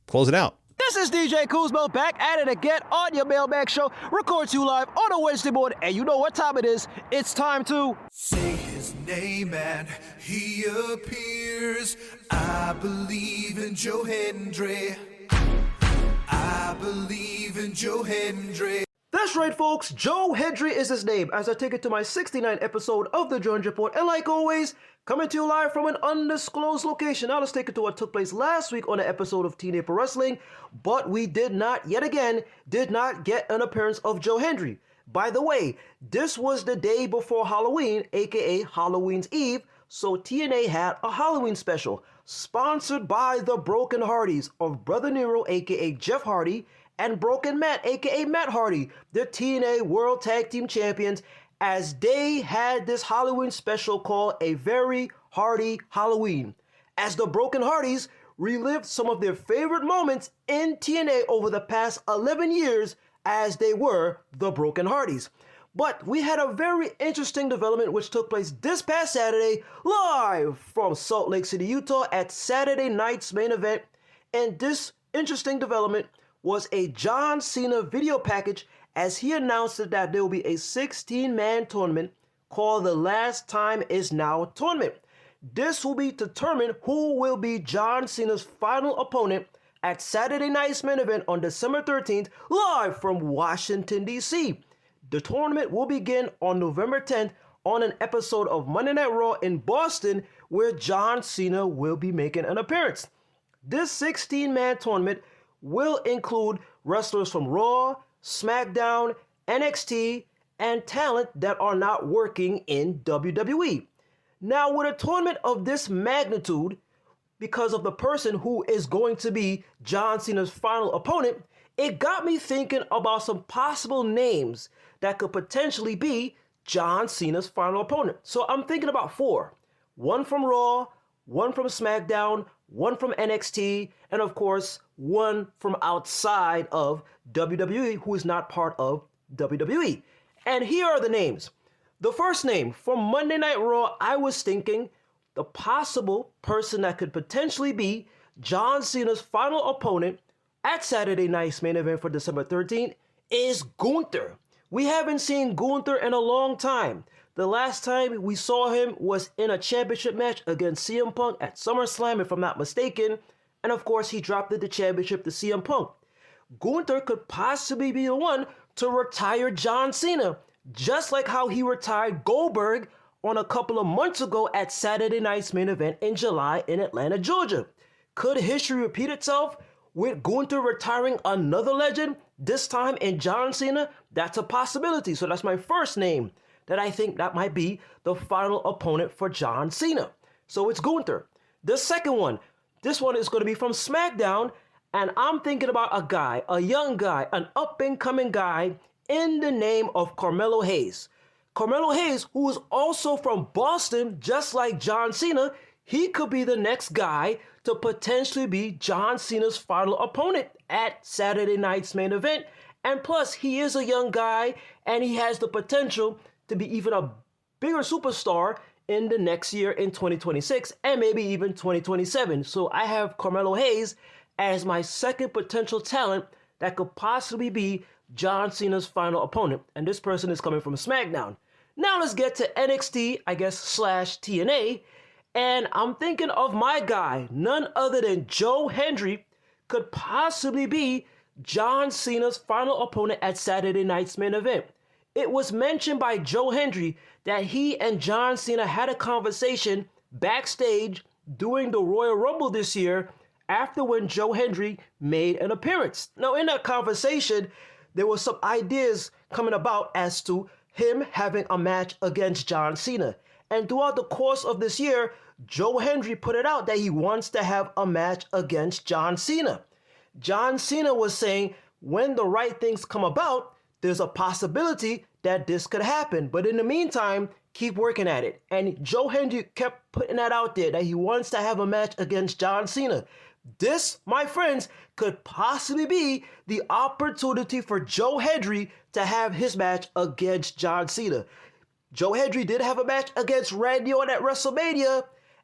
close it out. This is DJ Kuzmo back at it again on your Mailbag show. Record you live on a Wednesday morning, and you know what time it is. It's time to say his name and he appears. I believe in Joe Hendry. I believe in Joe Hendry. That's right, folks. Joe Hendry is his name as I take it to my 69th episode of the Joe Hendry Report. And like always, coming to you live from an undisclosed location. Now let's take it to what took place last week on an episode of Teen April Wrestling. But we did not, yet again, get an appearance of Joe Hendry. By the way, this was the day before Halloween, aka Halloween's Eve. So TNA had a Halloween special sponsored by the Broken Hardys of Brother Nero, aka Jeff Hardy, and Broken Matt, aka Matt Hardy, the TNA World Tag Team Champions, as they had this Halloween special called A Very Hardy Halloween, as the Broken Hardys relived some of their favorite moments in TNA over the past 11 years as they were the Broken Hardys. But we had a very interesting development which took place this past Saturday, live from Salt Lake City, Utah, at Saturday night's main event. And this interesting development was a John Cena video package as he announced that there will be a 16-man tournament called The Last Time Is Now tournament. This will be to determine who will be John Cena's final opponent at Saturday night's main event on December 13th, live from Washington, D.C. The tournament will begin on November 10th on an episode of Monday Night Raw in Boston, where John Cena will be making an appearance. This 16-man tournament will include wrestlers from Raw, SmackDown, NXT, and talent that are not working in WWE. Now, with a tournament of this magnitude, because of the person who is going to be John Cena's final opponent, it got me thinking about some possible names that could potentially be John Cena's final opponent. So I'm thinking about 4. One from Raw, one from SmackDown, one from NXT, and of course, one from outside of WWE who is not part of WWE. And here are the names. The first name, from Monday Night Raw, I was thinking the possible person that could potentially be John Cena's final opponent at Saturday night's main event for December 13th is Gunther. We haven't seen Gunther in a long time. The last time we saw him was in a championship match against CM Punk at SummerSlam, if I'm not mistaken. And of course, he dropped the championship to CM Punk. Gunther could possibly be the one to retire John Cena, just like how he retired Goldberg on a couple of months ago at Saturday night's main event in July in Atlanta, Georgia. Could history repeat itself with Gunther retiring another legend, this time in John Cena? That's a possibility. So that's my first name that I think that might be the final opponent for John Cena. So it's Gunther. The second one, this one is going to be from SmackDown, and I'm thinking about a guy, a young guy, an up-and-coming guy in the name of Carmelo Hayes. Carmelo Hayes, who is also from Boston, just like John Cena, he could be the next guy to potentially be John Cena's final opponent at Saturday night's main event. And plus, he is a young guy, and he has the potential to be even a bigger superstar in the next year in 2026 and maybe even 2027. So I have Carmelo Hayes as my second potential talent that could possibly be John Cena's final opponent. And this person is coming from SmackDown. Now let's get to NXT, I guess, / TNA. And I'm thinking of my guy, none other than Joe Hendry, could possibly be John Cena's final opponent at Saturday night's main event. It was mentioned by Joe Hendry that he and John Cena had a conversation backstage during the Royal Rumble this year after when Joe Hendry made an appearance. Now, in that conversation, there were some ideas coming about as to him having a match against John Cena. And throughout the course of this year, Joe Hendry put it out that he wants to have a match against John Cena. John Cena was saying when the right things come about, there's a possibility that this could happen. But in the meantime, keep working at it. And Joe Hendry kept putting that out there that he wants to have a match against John Cena. This, my friends, could possibly be the opportunity for Joe Hendry to have his match against John Cena. Joe Hendry did have a match against Randy Orton at WrestleMania,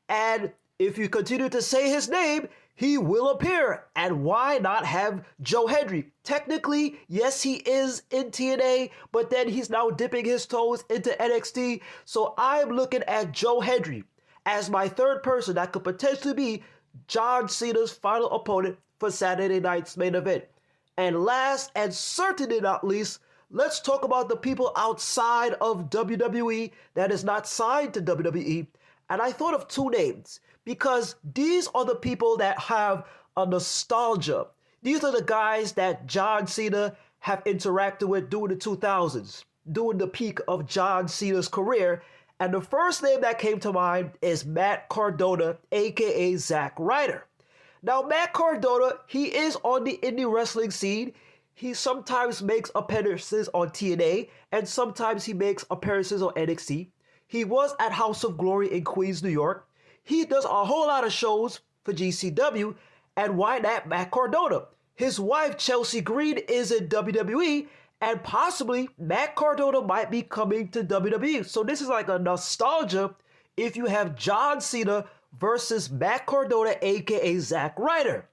and if you continue to say his name, he will appear. And why not have Joe Hendry? Technically, yes, he is in TNA, but then he's now dipping his toes into NXT. So I'm looking at Joe Hendry as my third person that could potentially be John Cena's final opponent for Saturday night's main event. And last and certainly not least, let's talk about the people outside of WWE that is not signed to WWE. And I thought of two names because these are the people that have a nostalgia. These are the guys that John Cena have interacted with during the 2000s, during the peak of John Cena's career. And the first name that came to mind is Matt Cardona, aka Zack Ryder. Now, Matt Cardona, he is on the indie wrestling scene. He sometimes makes appearances on TNA, and sometimes he makes appearances on NXT. He was at House of Glory in Queens, New York. He does a whole lot of shows for GCW, and why not Matt Cardona? His wife, Chelsea Green, is in WWE, and possibly Matt Cardona might be coming to WWE. So this is like a nostalgia if you have John Cena versus Matt Cardona, aka Zack Ryder.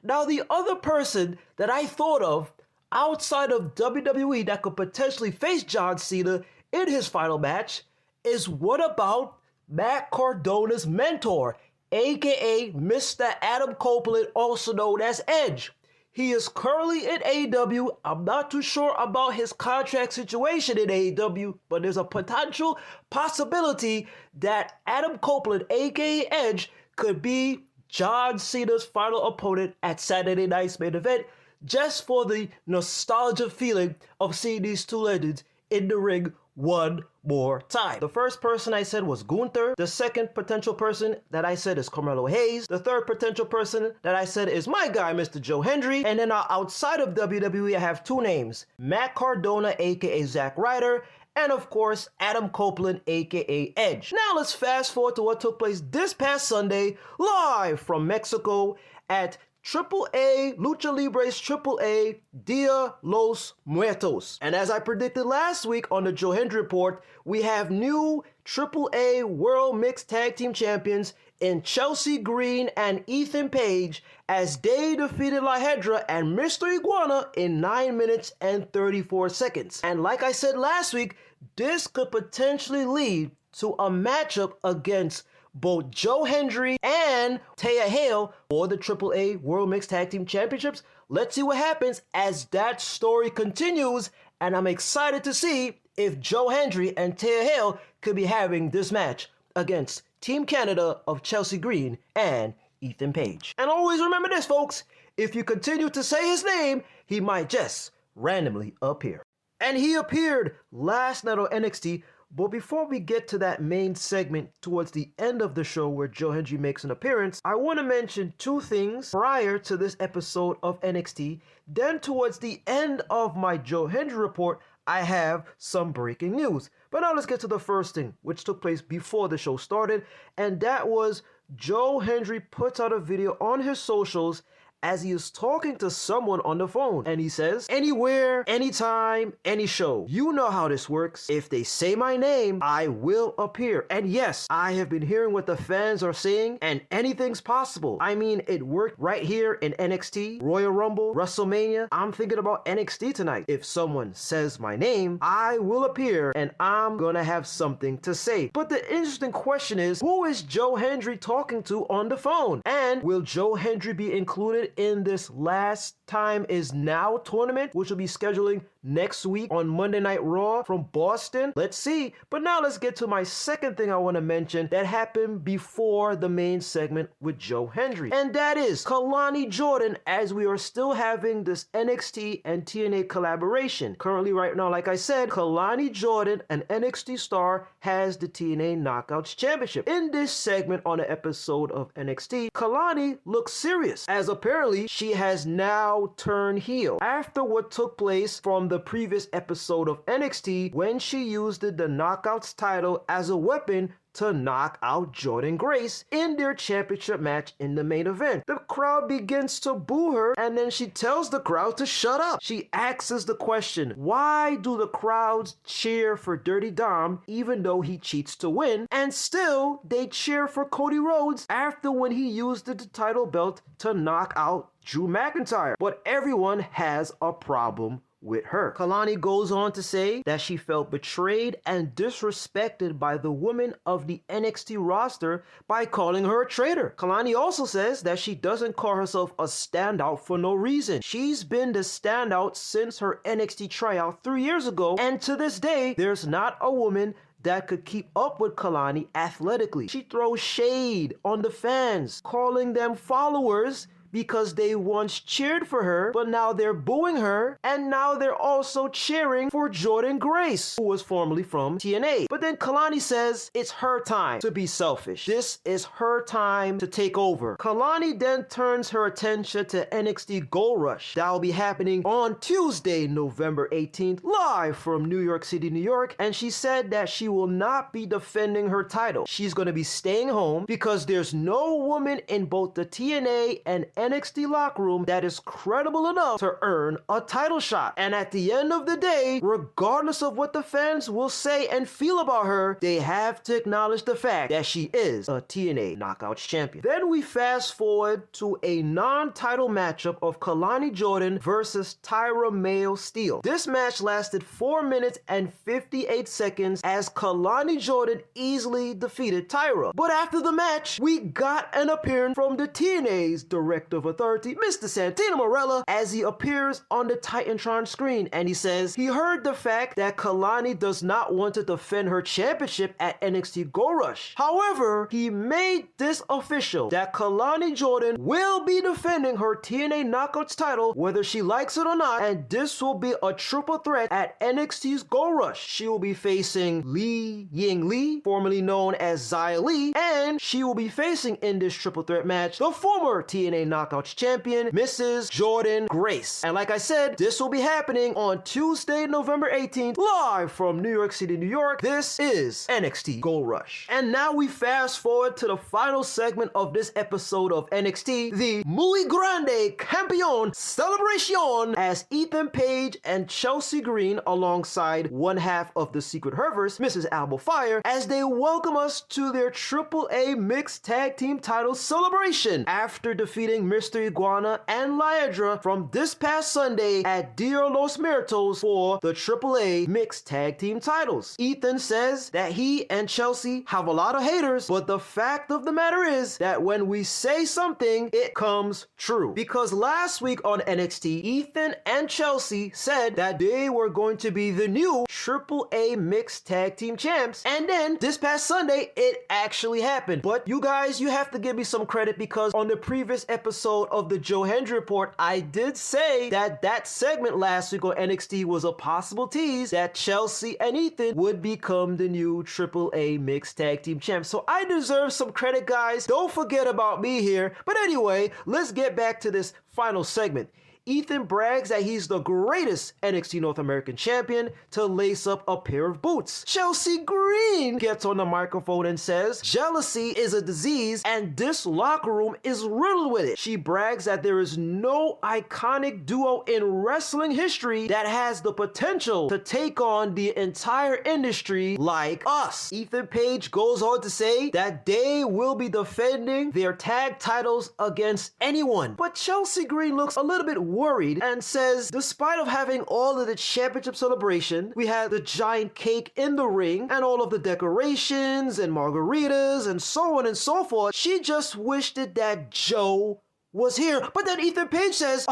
Now, the other person that I thought of outside of WWE that could potentially face John Cena in his final match is what about Matt Cardona's mentor, aka Mr. Adam Copeland, also known as Edge. He is currently in AEW. I'm not too sure about his contract situation in AEW, but there's a potential possibility that Adam Copeland, aka Edge, could be John Cena's final opponent at Saturday night's main event, just for the nostalgia feeling of seeing these two legends in the ring one more time. The first person I said was Gunther. The second potential person that I said is Carmelo Hayes. The third potential person that I said is my guy, Mr. Joe Hendry. And then outside of WWE, I have two names, Matt Cardona, aka Zack Ryder, and of course, Adam Copeland, aka Edge. Now let's fast forward to what took place this past Sunday, live from Mexico at AAA, Lucha Libre's AAA, Dia Los Muertos. And as I predicted last week on the Joe Hendry Report, we have new AAA World Mixed Tag Team Champions in Chelsea Green and Ethan Page as they defeated La Hedra and Mr. Iguana in 9 minutes and 34 seconds. And like I said last week, this could potentially lead to a matchup against both Joe Hendry and Taya Hale for the AAA World Mixed Tag Team Championships. Let's see what happens as that story continues, and I'm excited to see if Joe Hendry and Taya Hale could be having this match against Team Canada of Chelsea Green and Ethan Page. And always remember this, folks, if you continue to say his name, he might just randomly appear. And he appeared last night on NXT. But before we get to that main segment towards the end of the show where Joe Hendry makes an appearance, I want to mention two things prior to this episode of NXT. Then towards the end of my Joe Hendry report, I have some breaking news. But now let's get to the first thing, which took place before the show started, and that was Joe Hendry puts out a video on his socials as he is talking to someone on the phone. And he says, anywhere, anytime, any show. You know how this works. If they say my name, I will appear. And yes, I have been hearing what the fans are saying, and anything's possible. I mean, it worked right here in NXT, Royal Rumble, WrestleMania. I'm thinking about NXT tonight. If someone says my name, I will appear, and I'm gonna have something to say. But the interesting question is, who is Joe Hendry talking to on the phone? And will Joe Hendry be included in this Last Time Is Now tournament, which will be scheduling next week on Monday Night Raw from Boston? Let's see. But now let's get to my second thing I want to mention that happened before the main segment with Joe Hendry. And that is Kalani Jordan, as we are still having this NXT and TNA collaboration. Currently right now, like I said, Kalani Jordan, an NXT star, has the TNA Knockouts Championship. In this segment on an episode of NXT, Kalani looks serious, as apparently she has now turned heel after what took place from the previous episode of NXT when she used the Knockouts title as a weapon to knock out Jordynne Grace in their championship match in the main event. The crowd begins to boo her, and then she tells the crowd to shut up. She asks the question, why do the crowds cheer for Dirty Dom even though he cheats to win, and still they cheer for Cody Rhodes after when he used the title belt to knock out Drew McIntyre? But everyone has a problem with her. Kalani goes on to say that she felt betrayed and disrespected by the women of the NXT roster by calling her a traitor. Kalani also says that she doesn't call herself a standout for no reason. She's been the standout since her NXT tryout 3 years ago, and to this day, there's not a woman that could keep up with Kalani athletically. She throws shade on the fans, calling them followers because they once cheered for her, but now they're booing her, and now they're also cheering for Jordynne Grace, who was formerly from TNA. But then Kalani says it's her time to be selfish. This is her time to take over. Kalani then turns her attention to NXT Gold Rush. That will be happening on Tuesday, November 18th, live from New York City, New York, and she said that she will not be defending her title. She's going to be staying home because there's no woman in both the TNA and NXT locker room that is credible enough to earn a title shot. And at the end of the day, regardless of what the fans will say and feel about her, they have to acknowledge the fact that she is a TNA Knockouts champion. Then we fast forward to a non-title matchup of Kalani Jordan versus Tyra Mayo Steele. This match lasted 4 minutes and 58 seconds as Kalani Jordan easily defeated Tyra. But after the match, we got an appearance from the TNA's Director of Authority, Mr. Santino Marella, as he appears on the Titantron screen, and he says he heard the fact that Kalani does not want to defend her championship at NXT Gold Rush. However, he made this official that Kalani Jordan will be defending her TNA Knockouts title whether she likes it or not, and this will be a triple threat at NXT's Gold Rush. She will be facing Li Ying Lee, formerly known as Xia Li, and she will be facing in this triple threat match the former TNA Knockouts champion, Mrs. Jordynne Grace. And like I said, this will be happening on Tuesday, November 18th, live from New York City, New York. This is NXT Gold Rush. And now we fast forward to the final segment of this episode of NXT, the Muy Grande Campeon Celebration, as Ethan Page and Chelsea Green, alongside one half of the Secret Hervers, Mrs. Alba Fire, as they welcome us to their AAA Mixed Tag Team title celebration after defeating Mr. Iguana and Liedra from this past Sunday at Dia Los Muertos for the AAA Mixed Tag Team titles. Ethan says that he and Chelsea have a lot of haters, but the fact of the matter is that when we say something, it comes true. Because last week on NXT, Ethan and Chelsea said that they were going to be the new AAA Mixed Tag Team champs, and then this past Sunday, it actually happened. But you guys, you have to give me some credit, because on the previous episode of the Joe Hendry Report, I did say that that segment last week on NXT was a possible tease that Chelsea and Ethan would become the new AAA Mixed Tag Team champs. So I deserve some credit, guys. Don't forget about me here. But anyway, let's get back to this final segment. Ethan brags that he's the greatest NXT North American champion to lace up a pair of boots. Chelsea Green gets on the microphone and says jealousy is a disease and this locker room is riddled with it. She brags that there is no iconic duo in wrestling history that has the potential to take on the entire industry like us. Ethan Page goes on to say that they will be defending their tag titles against anyone. But Chelsea Green looks a little bit worried and says despite of having all of the championship celebration, we had the giant cake in the ring and all of the decorations and margaritas and so on and so forth, she just wished it that Joe was here. But then Ethan Page says,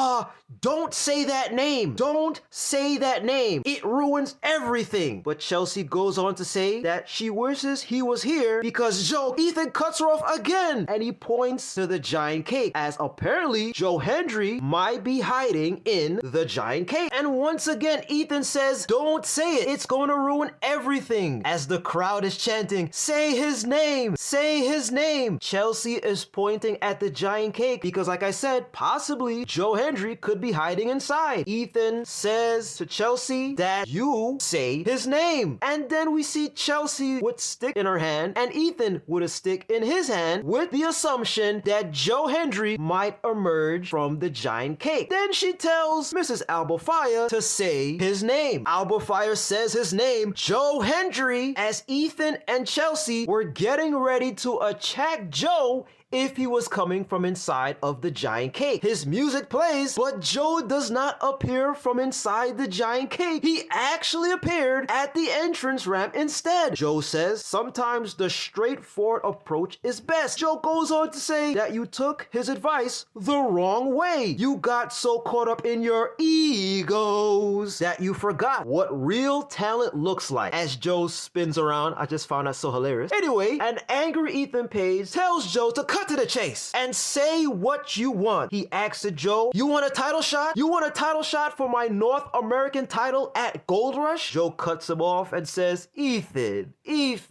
don't say that name. Don't say that name. It ruins everything. But Chelsea goes on to say that she wishes he was here because Ethan cuts her off again. And he points to the giant cake, as apparently Joe Hendry might be hiding in the giant cake. And once again, Ethan says, don't say it. It's going to ruin everything. As the crowd is chanting, say his name, say his name. Chelsea is pointing at the giant cake because, like I said, possibly Joe Hendry could be hiding inside. Ethan says to Chelsea that you say his name. And then we see Chelsea with stick in her hand and Ethan with a stick in his hand, with the assumption that Joe Hendry might emerge from the giant cake. Then she tells Mrs. Albafaya to say his name. Albafaya says his name, Joe Hendry, as Ethan and Chelsea were getting ready to attack Joe if he was coming from inside of the giant cake. His music plays, but Joe does not appear from inside the giant cake. He actually appeared at the entrance ramp instead. Joe says sometimes the straightforward approach is best. Joe goes on to say that you took his advice the wrong way. You got so caught up in your egos that you forgot what real talent looks like. As Joe spins around, I just found that so hilarious. Anyway, an angry Ethan Page tells Joe to cut to the chase and say what you want. He asks Joe, you want a title shot? You want a title shot for my North American title at Gold Rush? Joe cuts him off and says, Ethan, it's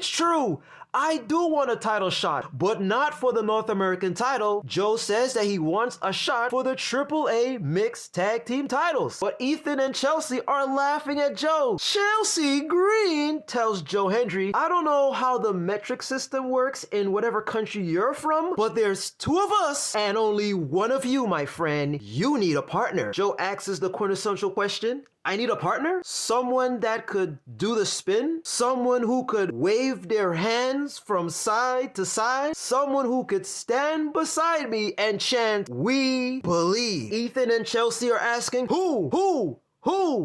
true. I do want a title shot, but not for the North American title. Joe says that he wants a shot for the AAA mixed tag team titles. But Ethan and Chelsea are laughing at Joe. Chelsea Green tells Joe Hendry, I don't know how the metric system works in whatever country you're from, but there's two of us and only one of you, my friend. You need a partner. Joe asks the quintessential question, I need a partner? Someone that could do the spin? Someone who could wave their hands from side to side? Someone who could stand beside me and chant, we believe. Ethan and Chelsea are asking, Who?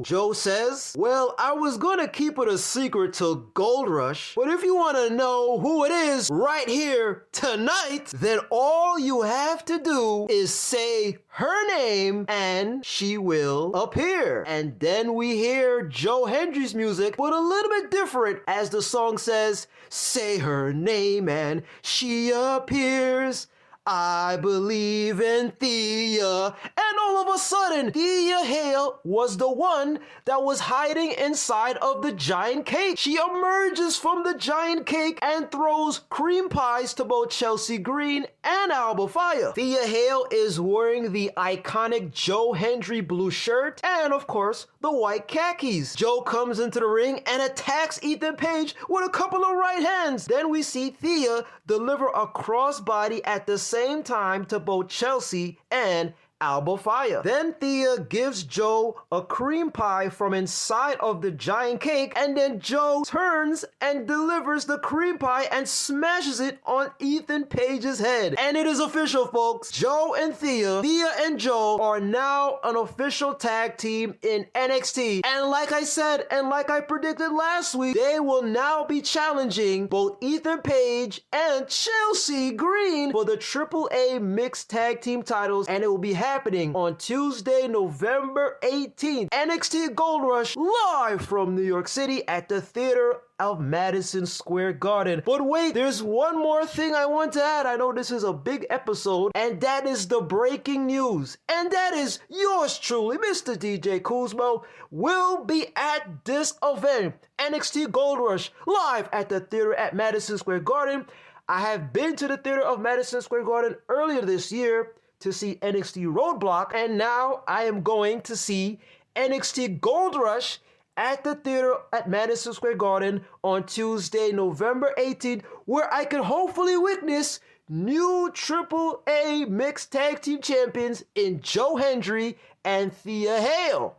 Joe says, well, I was gonna keep it a secret till Gold Rush, but if you wanna know who it is right here tonight, then all you have to do is say her name and she will appear. And then we hear Joe Hendry's music, but a little bit different, as the song says, say her name and she appears. I believe in Thea. And all of a sudden, Thea Hale was the one that was hiding inside of the giant cake. She emerges from the giant cake and throws cream pies to both Chelsea Green and Albafaya. Thea Hale is wearing the iconic Joe Hendry blue shirt and, of course, the white khakis. Joe comes into the ring and attacks Ethan Page with a couple of right hands. Then we see Thea deliver a crossbody at the same time to both Chelsea and Albafaya. Then Thea gives Joe a cream pie from inside of the giant cake, and then Joe turns and delivers the cream pie and smashes it on Ethan Page's head. And it is official, folks. Joe and Thea and Joe are now an official tag team in NXT. And like I said, and like I predicted last week, they will now be challenging both Ethan Page and Chelsea Green for the AAA mixed tag team titles, and it will be happening on Tuesday, November 18th. NXT Gold Rush live from New York City at the Theater of Madison Square Garden. But wait, there's one more thing I want to add. I know this is a big episode, and that is the breaking news. And that is yours truly, Mr. DJ Kuzmo, will be at this event, NXT Gold Rush, live at the Theater at Madison Square Garden. I have been to the Theater of Madison Square Garden earlier this year to see NXT Roadblock, and now I am going to see NXT Gold Rush at the Theater at Madison Square Garden on Tuesday, November 18th, where I can hopefully witness new AAA mixed tag team champions in Joe Hendry and Thea Hale.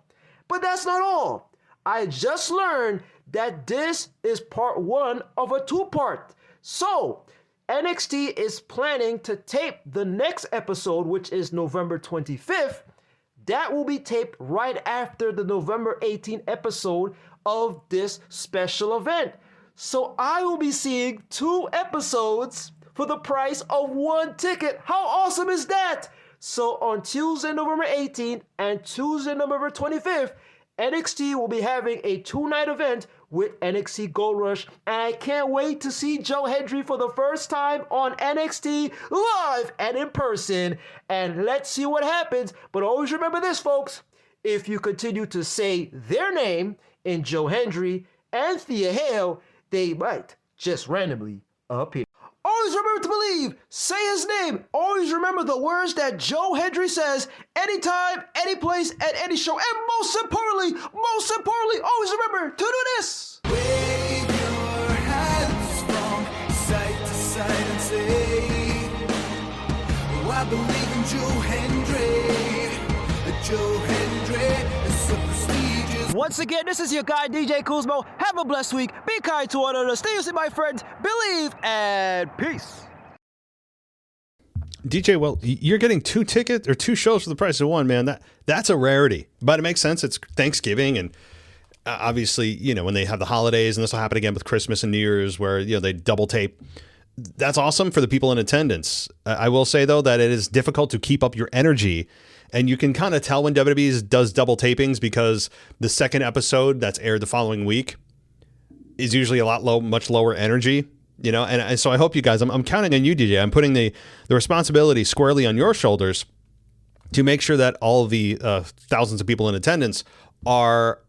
But that's not all. I just learned that this is part one of a two-part. So, NXT is planning to tape the next episode, which is November 25th. That will be taped right after the November 18th episode of this special event. So I will be seeing two episodes for the price of one ticket. How awesome is that? So on Tuesday, November 18th and Tuesday, November 25th, NXT will be having a 2-night event with NXT Gold Rush, and I can't wait to see Joe Hendry for the first time on NXT live and in person, and let's see what happens. But always remember this, folks, if you continue to say their name in Joe Hendry and Thea Hale, they might just randomly appear. Always remember to believe, say his name. Always remember the words that Joe Hendry says anytime, any place, at any show. And most importantly, always remember to do this. Wave your hands from side to side and say, oh, I believe in Joe Hendry. Joe Hendry is so prestigious. Once again, this is your guy, DJ Kuzmo. Have a blessed week. Be kind to one another. Stay safe, my friends. Believe and peace. DJ, well, you're getting 2 tickets or 2 shows for the price of one, man. That's a rarity, but it makes sense. It's Thanksgiving, and obviously, you know, when they have the holidays, and this will happen again with Christmas and New Year's, where, you know, they double tape. That's awesome for the people in attendance. I will say, though, that it is difficult to keep up your energy. And you can kind of tell when WWE does double tapings because the second episode that's aired the following week is usually much lower energy, you know. And so I hope you guys, I'm counting on you, DJ. I'm putting the responsibility squarely on your shoulders to make sure that all of the thousands of people in attendance are,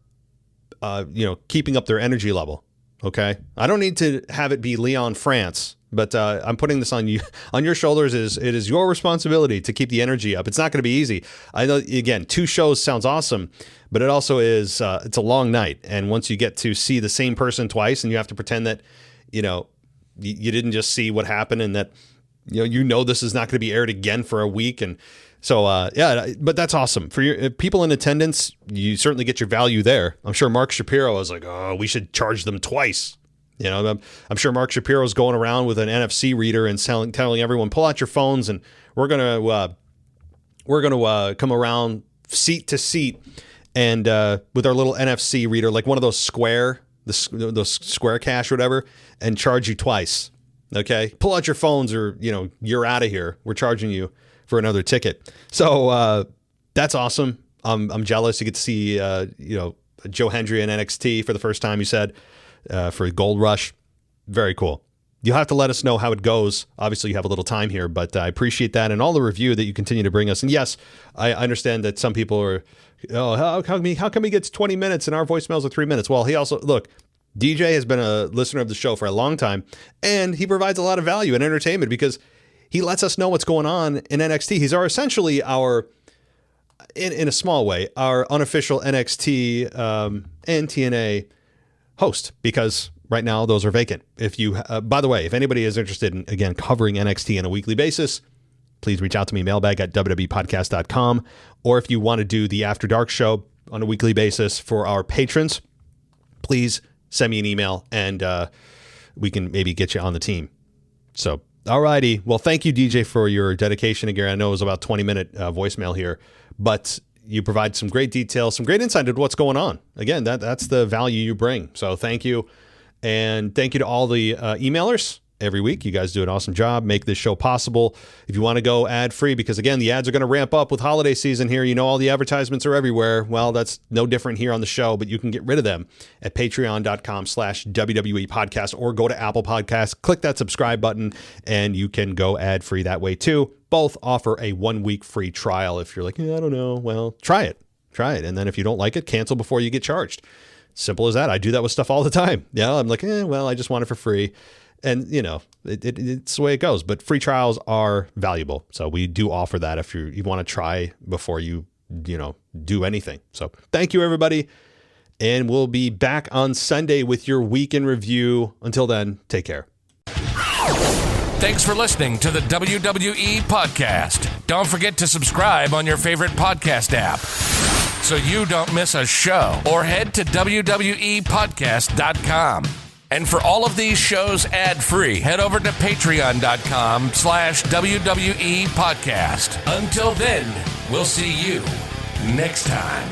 keeping up their energy level. Okay, I don't need to have it be Lyon, France. But I'm putting this on you, on your shoulders. It is your responsibility to keep the energy up. It's not going to be easy. I know, again, 2 shows sounds awesome, but it also is, it's a long night. And once you get to see the same person twice and you have to pretend that, you know, you didn't just see what happened and that, you know, this is not going to be aired again for a week. And so, but that's awesome. For your people in attendance, you certainly get your value there. I'm sure Mark Shapiro was like, oh, we should charge them twice. You know, I'm sure Mark Shapiro's going around with an NFC reader and telling everyone, pull out your phones, and we're gonna come around seat to seat, and with our little NFC reader, like one of those those Square Cash or whatever, and charge you twice. Okay, pull out your phones, or you're out of here. We're charging you for another ticket. So that's awesome. I'm jealous. You get to see Joe Hendry in NXT for the first time. You said. For Gold Rush. Very cool. You'll have to let us know how it goes. Obviously, you have a little time here, but I appreciate that and all the review that you continue to bring us. And yes, I understand that some people are, how come he gets 20 minutes and our voicemails are 3 minutes? Well, he also, look, DJ has been a listener of the show for a long time, and he provides a lot of value and entertainment because he lets us know what's going on in NXT. He's essentially our, in a small way, our unofficial NXT and TNA host, because right now those are vacant. If you, by the way, if anybody is interested in, again, covering NXT on a weekly basis, please reach out to me, mailbag at www.podcast.com. Or if you want to do the After Dark show on a weekly basis for our patrons, please send me an email and we can maybe get you on the team. So, alrighty. Well, thank you, DJ, for your dedication again. I know it was about 20-minute voicemail here, but you provide some great details, some great insight into what's going on. Again, that's the value you bring. So thank you. And thank you to all the emailers every week. You guys do an awesome job, make this show possible. If you want to go ad-free, because again, the ads are going to ramp up with holiday season here. You know, all the advertisements are everywhere. Well, that's no different here on the show, but you can get rid of them at patreon.com/WWE podcast, or go to Apple Podcasts, click that subscribe button, and you can go ad-free that way too. Both offer a 1-week free trial. If you're like, I don't know, well, try it. And then if you don't like it, cancel before you get charged. Simple as that. I do that with stuff all the time. Yeah, I'm like, well, I just want it for free. And, it's the way it goes. But free trials are valuable. So we do offer that if you want to try before you do anything. So thank you, everybody. And we'll be back on Sunday with your week in review. Until then, take care. Thanks for listening to the WWE Podcast. Don't forget to subscribe on your favorite podcast app so you don't miss a show, or head to WWEpodcast.com. And for all of these shows ad-free, head over to patreon.com/WWE Podcast. Until then, we'll see you next time.